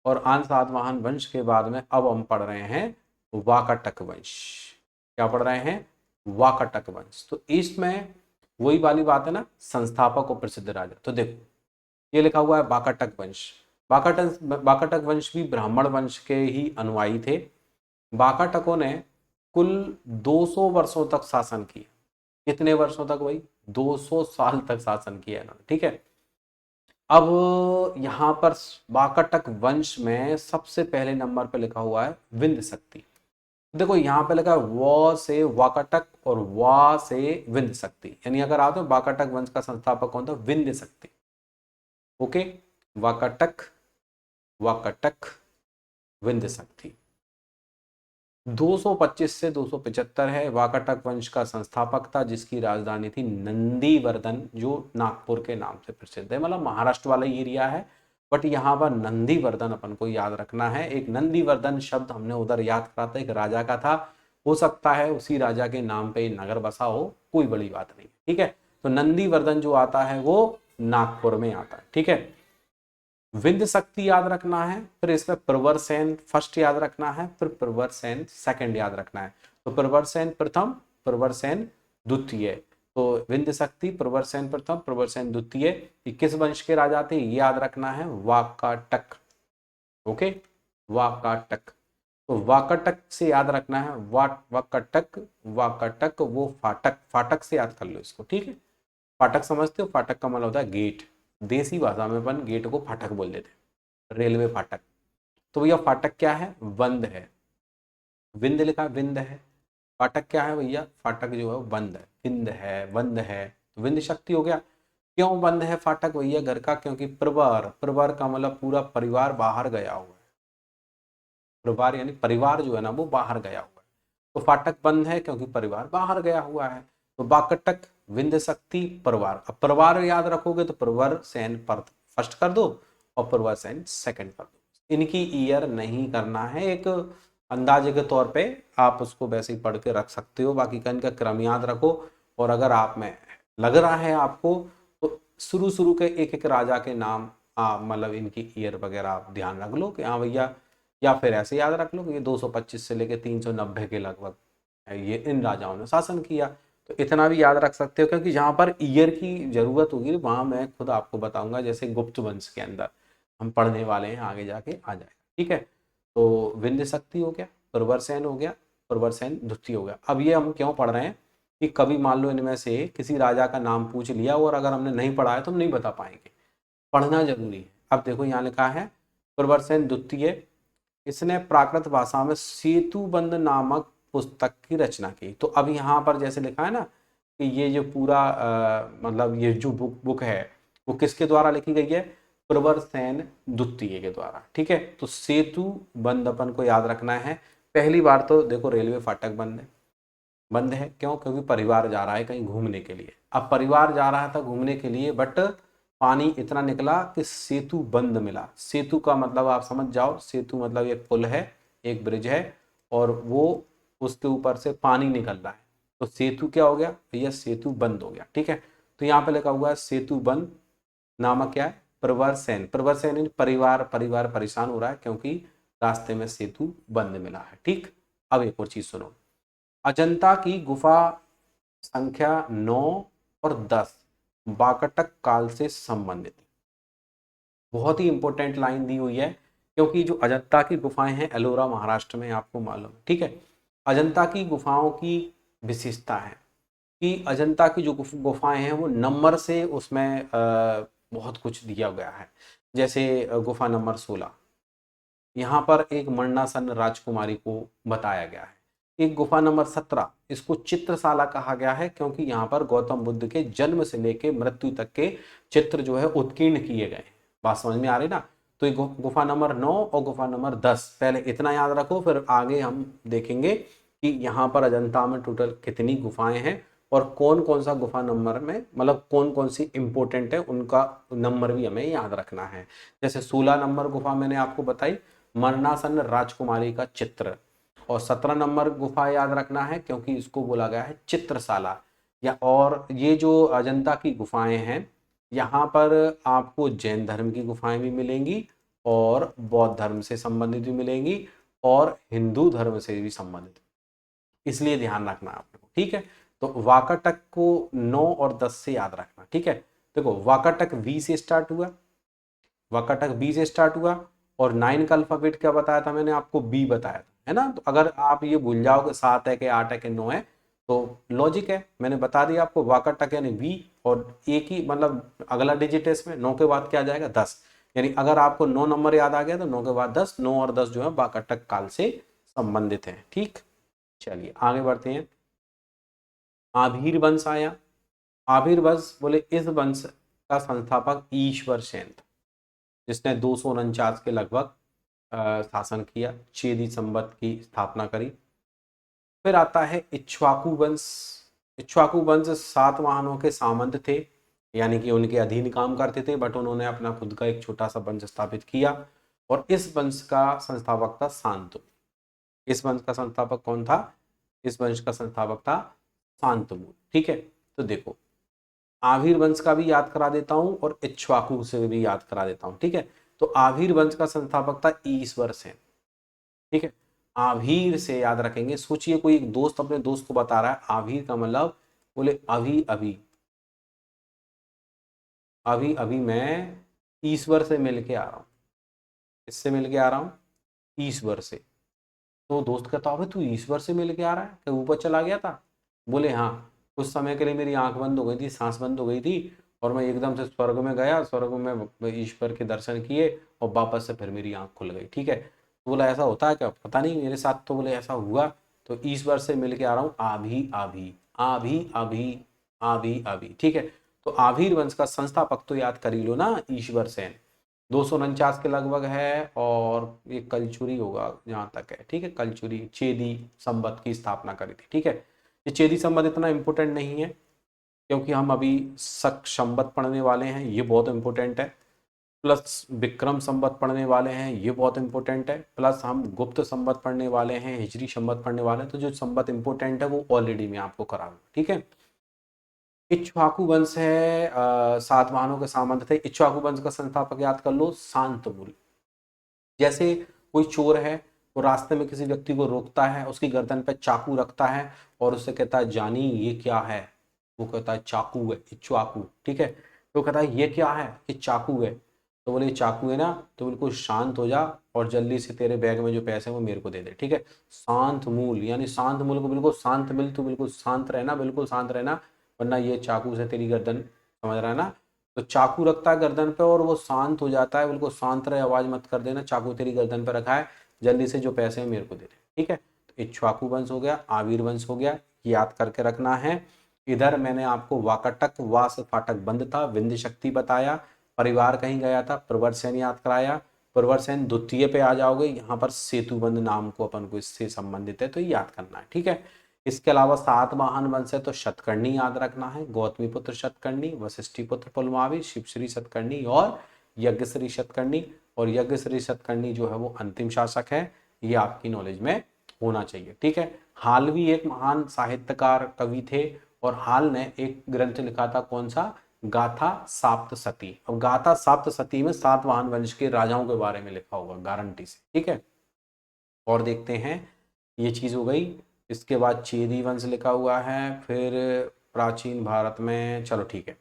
और आंध्र सातवाहन वंश के बाद में अब हम पढ़ रहे हैं वाकाटक वंश। क्या पढ़ रहे हैं, वाकाटक वंश। तो इसमें वही वाली बात है ना, संस्थापक और प्रसिद्ध राजा। तो देखो ये लिखा हुआ है वाकाटक वंश। वाकाटक वंश भी ब्राह्मण वंश के ही अनुयायी थे। वाकाटकों ने कुल 200 वर्षों तक शासन किया। कितने वर्षों तक भाई, 200 साल तक शासन किया इन्होंने। ठीक है, अब यहां पर वाकाटक वंश में सबसे पहले नंबर पे लिखा हुआ है विंध्य शक्ति। देखो यहाँ पे लिखा है व से वाकाटक और वा से विंध्य शक्ति, यानी अगर आप तो वाकाटक वंश का संस्थापक कौन था, विंध्य शक्ति। ओके, वाकाटक, वाकाटक, विंध्य शक्ति 225 से 275 है। वाकाटक वंश का संस्थापक था, जिसकी राजधानी थी नंदीवर्धन, जो नागपुर के नाम से प्रसिद्ध है, मतलब महाराष्ट्र वाला एरिया है। बट यहाँ पर नंदीवर्धन अपन को याद रखना है। एक नंदीवर्धन शब्द हमने उधर याद करा था, एक राजा का था, हो सकता है उसी राजा के नाम पे नगर बसा हो, कोई बड़ी बात नहीं। ठीक है, तो नंदीवर्धन जो आता है वो नागपुर में आता है। ठीक है, विंध्य शक्ति याद रखना है, फिर इसमें प्रवरसेन फर्स्ट याद रखना है, फिर प्रवरसेन सेकंड याद रखना है। तो प्रवरसेन प्रथम, प्रवरसेन द्वितीय। तो विंध्य शक्ति, प्रवरसेन प्रथम, प्रवरसेन द्वितीय। किस वंश के राजा थे ये याद रखना है, वाकाटक। ओके, वाकाटक। तो वाकाटक से याद रखना है, वाकाटक, वाकाटक वो फाटक, फाटक से याद कर लो इसको। ठीक है, फाटक समझते हो, फाटक का मतलब होता है गेट। देसी भाषा में अपन गेट को फाटक बोल देते हैं, रेलवे फाटक। तो भैया फाटक क्या है, बंद है। विंद लिखा, विंद है। फाटक क्या है भैया, फाटक जो है बंद है, विंद है, बंद है, तो विंद शक्ति हो गया। क्यों बंद है फाटक भैया घर का, क्योंकि प्रवर, प्रवर का मतलब पूरा परिवार बाहर गया हुआ है। परिवार यानी परिवार जो है ना वो बाहर गया हुआ है, तो फाटक बंद है क्योंकि परिवार बाहर गया हुआ है। तो वाकाटक विंध्य शक्ति प्रवर। अब प्रवर याद रखोगे तो प्रवर सेन पर फर्स्ट कर दो और प्रवर सेन सेकंड कर दो। इनकी ईयर नहीं करना है, एक अंदाजे के तौर पे आप उसको वैसे ही पढ़ के रख सकते हो, बाकी का इनका क्रम याद रखो। और अगर आप में लग रहा है आपको तो शुरू शुरू के एक एक राजा के नाम मतलब इनकी ईयर वगैरह आप ध्यान रख लो कि हाँ भैया, या फिर ऐसे याद रख लो कि ये 225 से लेके 390 के लगभग ये इन राजाओं ने शासन किया। तो इतना भी याद रख सकते हो, क्योंकि जहाँ पर ईयर की जरूरत होगी वहां मैं खुद आपको बताऊंगा, जैसे गुप्त वंश के अंदर हम पढ़ने वाले हैं, आगे जाके आ जाएगा। ठीक है, तो विंध्य शक्ति हो गया, प्रवरसेन हो गया, प्रवरसेन द्वितीय हो गया। अब ये हम क्यों पढ़ रहे हैं कि कभी मान लो इनमें से किसी राजा का नाम पूछ लिया और अगर हमने नहीं पढ़ा है तो हम नहीं बता पाएंगे, पढ़ना जरूरी है। अब देखो यहाँ लिखा है प्रवरसेन द्वितीय, इसने प्राकृत भाषा में सेतुबंध नामक पुस्तक की रचना की। तो अब यहाँ पर जैसे लिखा है ना कि ये जो पूरा मतलब ये जो बुक है वो किसके द्वारा लिखी गई है, प्रवरसेन द्वितीय के द्वारा। ठीक है, तो सेतु बंद अपन को याद रखना है। पहली बार तो देखो रेलवे फाटक बंद है, क्यों? क्योंकि परिवार जा रहा है कहीं घूमने के लिए। अब परिवार जा रहा था घूमने के लिए, बट पानी इतना निकला कि सेतु बंद मिला। सेतु का मतलब आप समझ जाओ, सेतु मतलब एक पुल है, एक ब्रिज है, और वो उसके ऊपर से पानी निकल रहा है, तो सेतु क्या हो गया भैया, सेतु बंद हो गया। ठीक है, तो यहाँ पे लिखा हुआ है सेतु बंद नामक क्या है, प्रवरसेन। प्रवरसेन यानी परिवार परेशान हो रहा है क्योंकि रास्ते में सेतु बंद मिला है। ठीक, अब एक और चीज सुनो, अजंता की गुफा संख्या 9 और 10 वाकाटक काल से संबंधित। बहुत ही इंपॉर्टेंट लाइन दी हुई है, क्योंकि जो अजंता की गुफाएं हैं एलोरा महाराष्ट्र में, आपको मालूम है। ठीक है, अजंता की गुफाओं की विशेषता है कि अजंता की जो गुफाएं हैं वो नंबर से उसमें बहुत कुछ दिया गया है। जैसे गुफा नंबर 16, यहाँ पर एक मरणासन राजकुमारी को बताया गया है। एक गुफा नंबर 17, इसको चित्रशाला कहा गया है क्योंकि यहाँ पर गौतम बुद्ध के जन्म से लेके मृत्यु तक के चित्र जो है उत्कीर्ण किए गए हैं। बात समझ में आ रही ना? तो ये गुफा नंबर 9 और गुफा नंबर 10, पहले इतना याद रखो, फिर आगे हम देखेंगे कि यहाँ पर अजंता में टोटल कितनी गुफाएं हैं और कौन कौन सा गुफा नंबर में मतलब कौन कौन सी इंपोर्टेंट है, उनका नंबर भी हमें याद रखना है। जैसे 16 नंबर गुफा मैंने आपको बताई, मरणासन राजकुमारी का चित्र। और 17 नंबर गुफा याद रखना है क्योंकि इसको बोला गया है चित्रशाला। या और ये जो अजंता की गुफाएं हैं, यहाँ पर आपको जैन धर्म की गुफाएं भी मिलेंगी और बौद्ध धर्म से संबंधित भी मिलेंगी और हिंदू धर्म से भी संबंधित, इसलिए ध्यान रखना आपको। ठीक है, तो वाकाटक को 9 और 10 से याद रखना। ठीक है, देखो वाकाटक वी से स्टार्ट हुआ, वाकाटक बी से स्टार्ट हुआ, और 9 का अल्फाबेट क्या बताया था मैंने आपको, बी बताया था, है ना? तो अगर आप ये भूल जाओ कि 7 है कि 8 है कि 9 है, तो लॉजिक है, मैंने बता दिया आपको, वाकाटक यानी बी, और एक ही मतलब अगला डिजिट है इसमें, 9 के बाद क्या आ जाएगा, 10। यानी अगर आपको 9 नंबर याद आ गया तो 9 के बाद 10, 9 और 10 जो है वाकाटक काल से संबंधित है। ठीक, चलिए आगे बढ़ते हैं। आभीर वंश आया। आभीर वंश बोले इस वंश का संस्थापक ईश्वर सेन था, जिसने 249 के लगभग शासन किया, चेदी संवत की स्थापना करी। फिर आता है इक्ष्वाकु वंश। इक्ष्वाकु वंश सातवाहनों के सामंत थे, यानी कि उनके अधीन काम करते थे, बट उन्होंने अपना खुद का एक छोटा सा वंश स्थापित किया, और इस वंश का संस्थापक था शांतनु। इस वंश का संस्थापक कौन था? इस वंश का संस्थापक था शांतनु। ठीक है, तो देखो आभीर वंश का भी याद करा देता हूं और इक्ष्वाकु से भी याद करा देता हूं। ठीक है, तो आभीर वंश का संस्थापक था ईश्वर सेन। ठीक है, आभीर से याद रखेंगे। सोचिए कोई एक दोस्त अपने दोस्त को बता रहा है आभीर का मतलब, बोले अभी अभी, अभी अभी मैं ईश्वर से मिल के आ रहा हूं। इससे मिल के आ रहा हूं, ईश्वर से। तो दोस्त कहता अबे तू ईश्वर से मिल के आ रहा है, क्या ऊपर चला गया था? बोले हाँ, कुछ समय के लिए मेरी आंख बंद हो गई थी, सांस बंद हो गई थी, और मैं एकदम से स्वर्ग में गया, स्वर्ग में ईश्वर के दर्शन किए और वापस से फिर मेरी आंख खुल गई। ठीक है, तो बोला ऐसा होता है क्या? पता नहीं मेरे साथ, तो बोले ऐसा हुआ, तो ईश्वर से मिल के आ रहा हूँ, आभी आभी, आभी आभी, आभी आभी। ठीक है, तो आभीर वंश का संस्थापक तो याद कर ही लो ना, ईश्वर सेन। 249 के लगभग है, और ये कलचुरी होगा जहाँ तक है। ठीक है, कलचुरी चेदी संवत की स्थापना करी थी। ठीक है, ये चेदी संवत इतना इंपॉर्टेंट नहीं है, क्योंकि हम अभी शक संवत पढ़ने वाले हैं, ये बहुत इंपॉर्टेंट है, प्लस विक्रम संवत पढ़ने वाले हैं, ये बहुत इंपॉर्टेंट है, प्लस हम गुप्त संवत पढ़ने वाले हैं, हिजरी संवत पढ़ने वाले हैं। तो जो संवत इंपॉर्टेंट है वो ऑलरेडी मैं आपको करा दूँ, ठीक है। इक्ष्वाकु वंश है, सातवाहनों के सामंत थे। इक्ष्वाकु वंश का संस्थापक याद कर लो, शांतनुल। जैसे कोई चोर है, वो रास्ते में किसी व्यक्ति को रोकता है, उसकी गर्दन पे चाकू रखता है और उससे कहता है जानी ये क्या है, वो कहता है चाकू है, इक्ष्वाकु, ठीक है। तो कहता है ये क्या है, ये चाकू है। तो बोले ये चाकू है ना, तो बिल्कुल शांत हो जा और जल्दी से तेरे बैग में जो पैसे हैं वो मेरे को दे दे, ठीक है। शांत मूल, यानी शांत मूल को बिल्कुल शांत मिल, तू बिल्कुल शांत रहना, बिल्कुल शांत रहना, वरना ये चाकू से तेरी गर्दन, समझ रहा है ना। तो चाकू रखता है गर्दन पे और वो शांत हो जाता है, बिल्कुल शांत रहे, आवाज मत कर देना, चाकू तेरी गर्दन पे रखा है, जल्दी से जो पैसे हैं मेरे को दे दे, ठीक है। तो इक्ष्वाकु वंश हो गया, आविर वंश हो गया, याद करके रखना है। इधर मैंने आपको वाकटक, वास फाटक बंद था, विंध्य शक्ति बताया, परिवार कहीं गया था, प्रवरसेन याद कराया। प्रवरसेन द्वितीय पे आ जाओगे, यहाँ पर सेतुबंध नाम को अपन को इससे संबंधित है, तो ये याद करना है, ठीक है। इसके अलावा सातवाहन वंश है तो शतकर्णी याद रखना है, गौतमी पुत्र शतकर्णी, वशिष्ठी पुत्र पुलमावी, शिवश्री शतकर्णी और यज्ञश्री शतकर्णी। और यज्ञश्री शतकर्णी जो है वो अंतिम शासक है, ये आपकी नॉलेज में होना चाहिए, ठीक है। हालवी एक महान साहित्यकार कवि थे और हाल ने एक ग्रंथ लिखा था, कौन सा, गाथा सप्तशती। अब गाथा सप्तशती में सातवाहन वंश के राजाओं के बारे में लिखा होगा गारंटी से, ठीक है। और देखते हैं, ये चीज हो गई। इसके बाद चेदी वंश लिखा हुआ है, फिर प्राचीन भारत में, चलो ठीक है,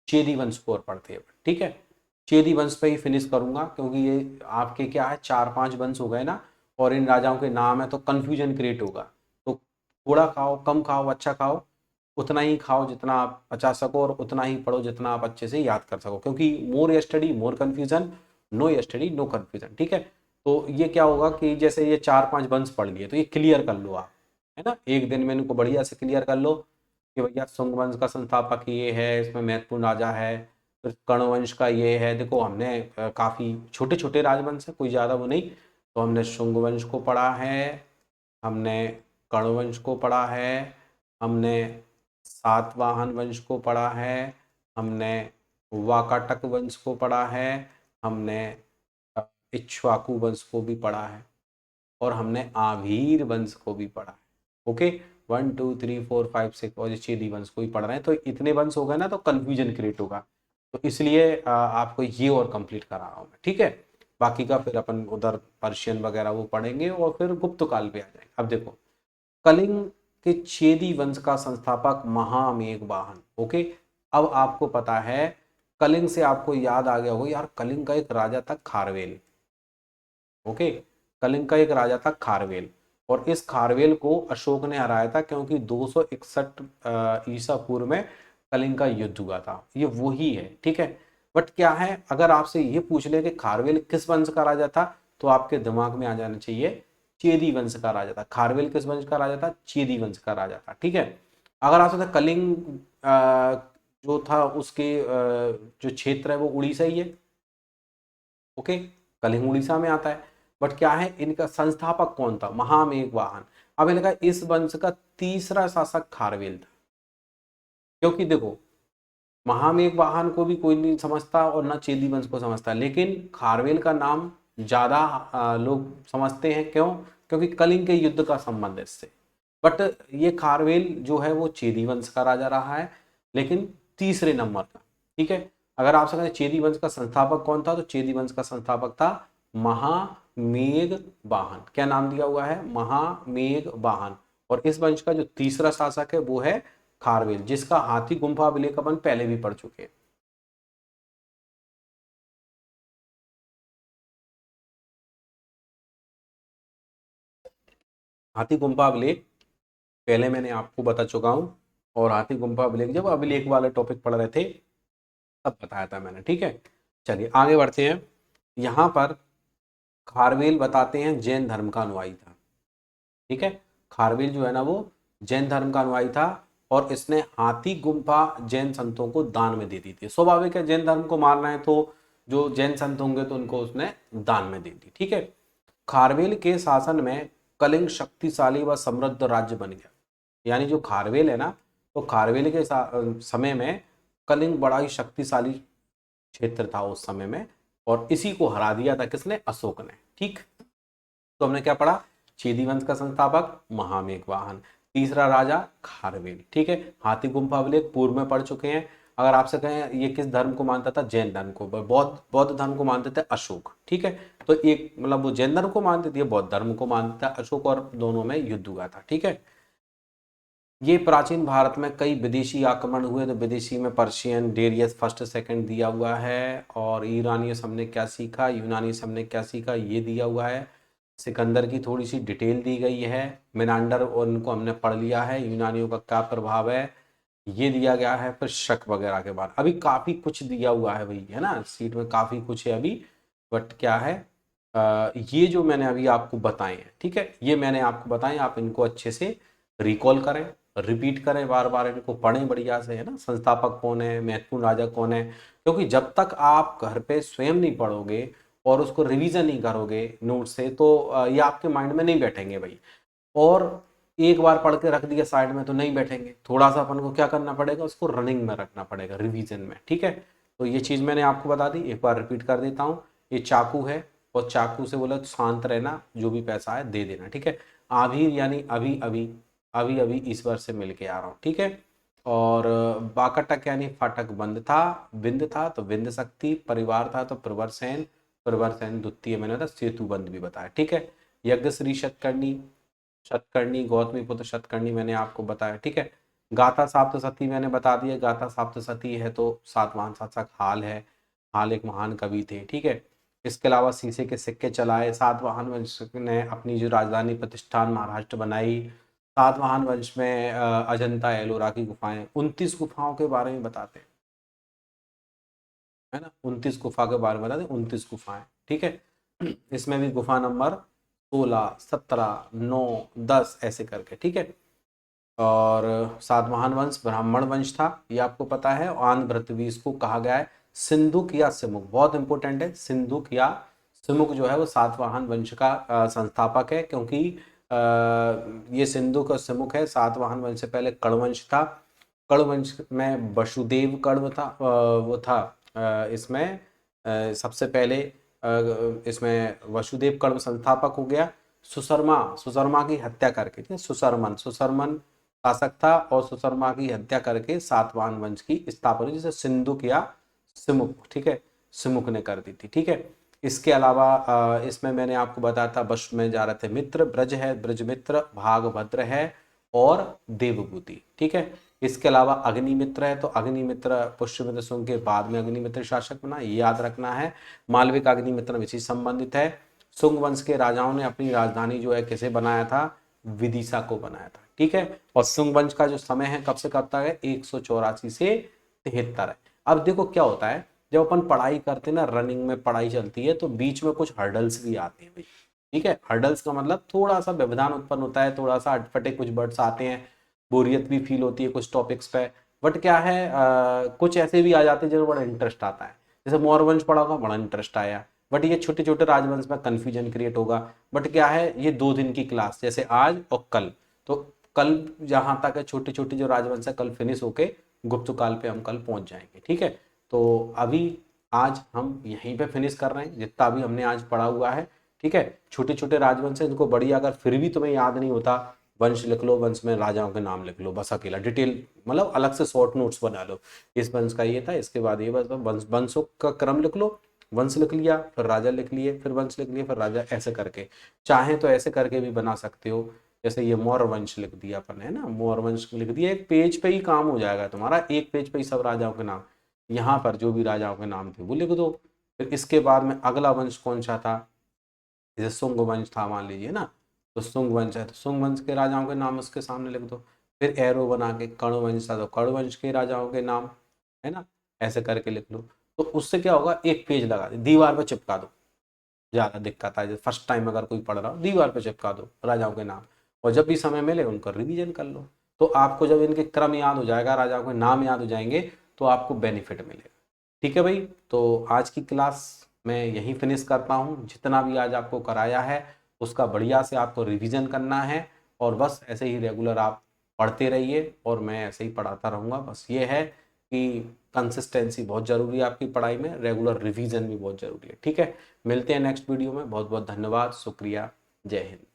चेदी वंश को और पढ़ते हैं, ठीक है। चेदी वंश पे ही फिनिश करूंगा, क्योंकि ये आपके क्या है, 4-5 वंश हो गए ना, और इन राजाओं के नाम है तो कंफ्यूजन क्रिएट होगा। तो थोड़ा खाओ, कम खाओ, अच्छा खाओ, उतना ही खाओ जितना आप पचा सको, और उतना ही पढ़ो जितना आप अच्छे से याद कर सको, क्योंकि more study more confusion, no study no confusion, ठीक है। तो ये क्या होगा कि जैसे ये 4-5 वंश पढ़ लिए, तो ये क्लियर कर लो आप, है ना, एक दिन में इनको बढ़िया से क्लियर कर लो कि भैया शुंग वंश का संस्थापक ये है, इसमें महत्वपूर्ण राजा है, फिर कर्ण वंश का ये है। देखो हमने काफी छोटे छोटे राजवंश है, कोई ज्यादा वो नहीं, तो हमने शुंग वंश को पढ़ा है, हमने कर्ण वंश को पढ़ा है, हमने सातवाहन वंश को पढ़ा है, हमने वाकाटक वंश को पढ़ा है, हमने इक्ष्वाकु वंश को भी पढ़ा है, और हमने आभीर वंश को भी पढ़ा है। ओके, 1 2 3 4 5 6 और चेदी वंश को भी पढ़ रहे हैं, तो इतने वंश हो गए ना, तो कंफ्यूजन क्रिएट होगा, तो इसलिए आपको ये और कंप्लीट करा रहा हूँ मैं, ठीक है। बाकी का फिर अपन उधर पर्शियन वगैरह वो पढ़ेंगे और फिर गुप्त काल पे आ जाएंगे। अब देखो, कलिंग के चेदी वंश का संस्थापक महामेघवाहन। ओके, अब आपको पता है, कलिंग से आपको याद आ गया होगा यार, कलिंग का एक राजा था खारवेल। ओके, कलिंग का एक राजा था खारवेल, और इस खारवेल को अशोक ने हराया था, क्योंकि 261 ईसा पूर्व में कलिंग का युद्ध हुआ था, ये वही है, ठीक है। बट क्या है, अगर आपसे ये पूछ ले कि खारवेल किस वंश का राजा था, तो आपके दिमाग में आ जाना चाहिए चेदी वंश का राजा था। खारवेल किस वंश का राजा था, चेदी वंश का राजा था, ठीक है। अगर आपसे कलिंग जो था उसके जो क्षेत्र है वो उड़ीसा ही है। ओके, कलिंग उड़ीसा में आता है। बट क्या है, इनका संस्थापक कौन था, महामेघवाहन। अब इनका इस वंश का तीसरा शासक खारवेल था, क्योंकि देखो महामेघवाहन को भी कोई नहीं समझता और ना चेदी वंश को समझता, लेकिन खारवेल का नाम ज्यादा लोग समझते हैं, क्यों, क्योंकि कलिंग के युद्ध का संबंध है इससे। बट ये खारवेल जो है वो चेदी वंश का राजा रहा है, लेकिन तीसरे नंबर का, ठीक है। अगर आपसे कहें चेदी वंश का संस्थापक कौन था, तो चेदी वंश का संस्थापक था महामेघवाहन। क्या नाम दिया हुआ है, महामेघवाहन। और इस वंश का जो तीसरा शासक है वो है खारवेल, जिसका हाथी गुम्फा अभिलेख अपन पहले भी पढ़ चुके हैं। हाथी गुम्फा अभिलेख पहले मैंने आपको बता चुका हूं, और हाथी गुम्फा अभिलेख जब अभिलेख वाले टॉपिक पढ़ रहे थे तब बताया था मैंने, ठीक है। चलिए आगे बढ़ते हैं। यहां पर खारवेल बताते हैं जैन धर्म का अनुयायी था, ठीक है। खारवेल जो है ना वो जैन धर्म का अनुयायी था, और इसने हाथी गुम्फा जैन संतों को दान में दे दी थी। स्वाभाविक है, जैन धर्म को मानना है तो जो जैन संत होंगे तो उनको उसने दान में दे दी, ठीक है। खारवेल के शासन में कलिंग शक्तिशाली व समृद्ध राज्य बन गया। यानी जो खारवेल है ना, तो खारवेल के समय में कलिंग बड़ा ही शक्तिशाली क्षेत्र था उस समय में, और इसी को हरा दिया था किसने? अशोक ने। ठीक, तो हमने क्या पढ़ा? चेदी वंश का संस्थापक महामेघवाहन, तीसरा राजा खारवेल। ठीक है, हाथी गुम्फा अभिलेख पूर्व में पढ़ चुके हैं। अगर आपसे कहें ये किस धर्म को मानता था? जैन धर्म को। बौद्ध बौद्ध धर्म को मानते थे अशोक। ठीक है, तो एक मतलब वो जैन धर्म को मानते थे, बौद्ध धर्म को मानता था अशोक, और दोनों में युद्ध हुआ था। ठीक है, ये प्राचीन भारत में कई विदेशी आक्रमण हुए, तो विदेशी में पर्शियन, डेरियस फर्स्ट सेकंड दिया हुआ है, और ईरानी हमने क्या सीखा, यूनानी हमने क्या सीखा, ये दिया हुआ है। सिकंदर की थोड़ी सी डिटेल दी गई है, मिनांडर और उनको हमने पढ़ लिया है, यूनानियों का क्या प्रभाव है ये दिया गया है। फिर शक वगैरह के बाद अभी काफ़ी कुछ दिया हुआ है भाई, है ना, सीट में काफ़ी कुछ है अभी। बट क्या है, ये जो मैंने अभी आपको बताए हैं, ठीक है, ये मैंने आपको बताए, आप इनको अच्छे से रिकॉल करें, रिपीट करें, बार बार इनको पढ़ें बढ़िया से, है ना। संस्थापक कौन है, महत्वपूर्ण राजा कौन है, क्योंकि जब तक आप घर पे स्वयं नहीं पढ़ोगे और उसको रिवीजन नहीं करोगे नोट से, तो ये आपके माइंड में नहीं बैठेंगे भाई। और एक बार पढ़ के रख दिया साइड में तो नहीं बैठेंगे, थोड़ा सा अपन को क्या करना पड़ेगा, उसको रनिंग में रखना पड़ेगा, रिवीजन में। ठीक है, तो ये चीज़ मैंने आपको बता दी, एक बार रिपीट कर देता हूँ। ये चाकू है, और चाकू से बोला तो शांत रहना, जो भी पैसा है दे देना। ठीक है, आभीर यानी अभी अभी, अभी अभी ईश्वर से मिल के आ रहा हूँ। ठीक है, और बाकटक यानी फाटक बंद था, विंद था तो विंद शक्ति, परिवार था तो प्रवरसेन, प्रवरसेन द्वितीय मैंने था, सेतु बंद भी बताया। ठीक है, यज्ञ श्री शतकर्णी, शतकर्णी गौतमी पुत्र शतकर्णी मैंने आपको बताया। ठीक है, गाथा सप्तशती मैंने बता दिया, गाथा सप्तशती है तो सातवाहन शासक हाल है, हाल एक महान कवि थे। ठीक है, इसके अलावा शीशे के सिक्के चलाए, सातवाहन वंश ने अपनी जो राजधानी प्रतिष्ठान महाराष्ट्र बनाई। सातवाहन वंश में अजंता एलोरा की गुफाएं, 29 गुफाओं के बारे में बताते हैं, है ना, 29 गुफा के बारे में बताते हैं, 29 गुफाएं। ठीक है, इसमें भी गुफा नंबर 16, 17, 9, 10 ऐसे करके। ठीक है, और सातवाहन वंश ब्राह्मण वंश था, ये आपको पता है। आंध्र पृथ्वी इसको कहा गया है सिंधुक या सिमुक, बहुत इंपॉर्टेंट है, सिंधुक या सिमुक जो है वो सातवाहन वंश का संस्थापक है, क्योंकि ये सिंधुक और सिमुक है। सातवाहन वंश से पहले कड़वंश था, कड़वंश में वसुदेव कण्व था, वो था इसमें सबसे पहले इसमें वसुदेव कण्व संस्थापक हो गया। सुशर्मा, सुशर्मा की हत्या करके, ठीक है, सुशर्मन, सुशर्मन शासक था, और सुशर्मा की हत्या करके सातवाहन वंश की स्थापना जिसे सिंधुक या सिमुक, ठीक है, सिमुक ने कर दी थी। ठीक है, इसके अलावा इसमें मैंने आपको बताया था वश में जा रहे थे मित्र, ब्रज है ब्रजमित्र, भागभद्र है, और देवभूति। ठीक है, इसके अलावा अग्निमित्र है, तो अग्निमित्र पुष्यमित्र शुंग के बाद में अग्निमित्र शासक बना, ये याद रखना है। मालविक अग्निमित्र इसी संबंधित है। शुंग वंश के राजाओं ने अपनी राजधानी जो है किसे बनाया था? विदिशा को बनाया था। ठीक है, और शुंग वंश का जो समय है कब से कब तक है? 184 से 73 है। अब देखो क्या होता है, जब अपन पढ़ाई करते हैं ना, रनिंग में पढ़ाई चलती है, तो बीच में कुछ हर्डल्स भी आते हैं भाई। ठीक है, हर्डल्स का मतलब थोड़ा सा व्यवधान उत्पन्न होता है, थोड़ा सा अटपटे कुछ वर्ड्स आते हैं, बोरियत भी फील होती है कुछ टॉपिक्स पे। बट क्या है, कुछ ऐसे भी आ जाते हैं जिन्हें बड़ा इंटरेस्ट आता है, जैसे मौर्य वंश पढ़ा होगा, बड़ा इंटरेस्ट आया। बट ये छोटे छोटे राजवंश में कन्फ्यूजन क्रिएट होगा। बट क्या है, ये 2 दिन की क्लास, जैसे आज और कल, तो कल जहाँ तक है छोटे छोटे जो राजवंश है कल फिनिश होके गुप्त काल पे हम कल पहुंच जाएंगे। ठीक है, तो अभी आज हम यहीं पे फिनिश कर रहे हैं जितना भी हमने आज पढ़ा हुआ है। ठीक है, छोटे छोटे राजवंश है, इनको बढ़िया, अगर फिर भी तुम्हें याद नहीं होता, वंश लिख लो, वंश में राजाओं के नाम लिख लो, बस अकेला, डिटेल मतलब अलग से शॉर्ट नोट्स बना लो, इस वंश का ये था, इसके बाद ये, बस वंश, वंशों का क्रम लिख लो, वंश लिख लिया, फिर राजा लिख लिए, फिर वंश लिख लिए, फिर राजा, ऐसे करके। चाहे तो ऐसे करके भी बना सकते हो, जैसे ये मौर्य वंश लिख दिया अपन, है ना, मौर्य वंश लिख दिया, एक पेज पे ही काम हो जाएगा तुम्हारा, एक पेज पे ही सब राजाओं के नाम, यहाँ पर जो भी राजाओं के नाम थे वो लिख दो। फिर इसके बाद में अगला वंश कौन सा था? जैसे शुंग वंश था मान लीजिए ना, तो शुंग वंश है तो शुंग वंश के राजाओं के नाम उसके सामने लिख दो। फिर एरो बना के कर्ण वंश था तो कर्ण वंश के राजाओं के नाम, है ना, ऐसे करके लिख लो। तो उससे क्या होगा, एक पेज लगा दे, दीवार पे चिपका दो, ज़्यादा दिक्कत आए, फर्स्ट टाइम अगर कोई पढ़ रहा हो दीवार पे चिपका दो राजाओं के नाम, और जब भी समय मिले उनका रिवीजन कर लो। तो आपको जब इनके क्रम याद हो जाएगा, राजाओं के नाम याद हो जाएंगे, तो आपको बेनिफिट मिलेगा। ठीक है भाई, तो आज की क्लास मैं यहीं फिनिश करता हूँ। जितना भी आज आपको कराया है उसका बढ़िया से आपको रिवीजन करना है, और बस ऐसे ही रेगुलर आप पढ़ते रहिए और मैं ऐसे ही पढ़ाता रहूँगा। बस ये है कि कंसिस्टेंसी बहुत ज़रूरी है आपकी पढ़ाई में, रेगुलर रिवीजन भी बहुत ज़रूरी है। ठीक है, मिलते हैं नेक्स्ट वीडियो में। बहुत बहुत धन्यवाद, शुक्रिया, जय हिंद।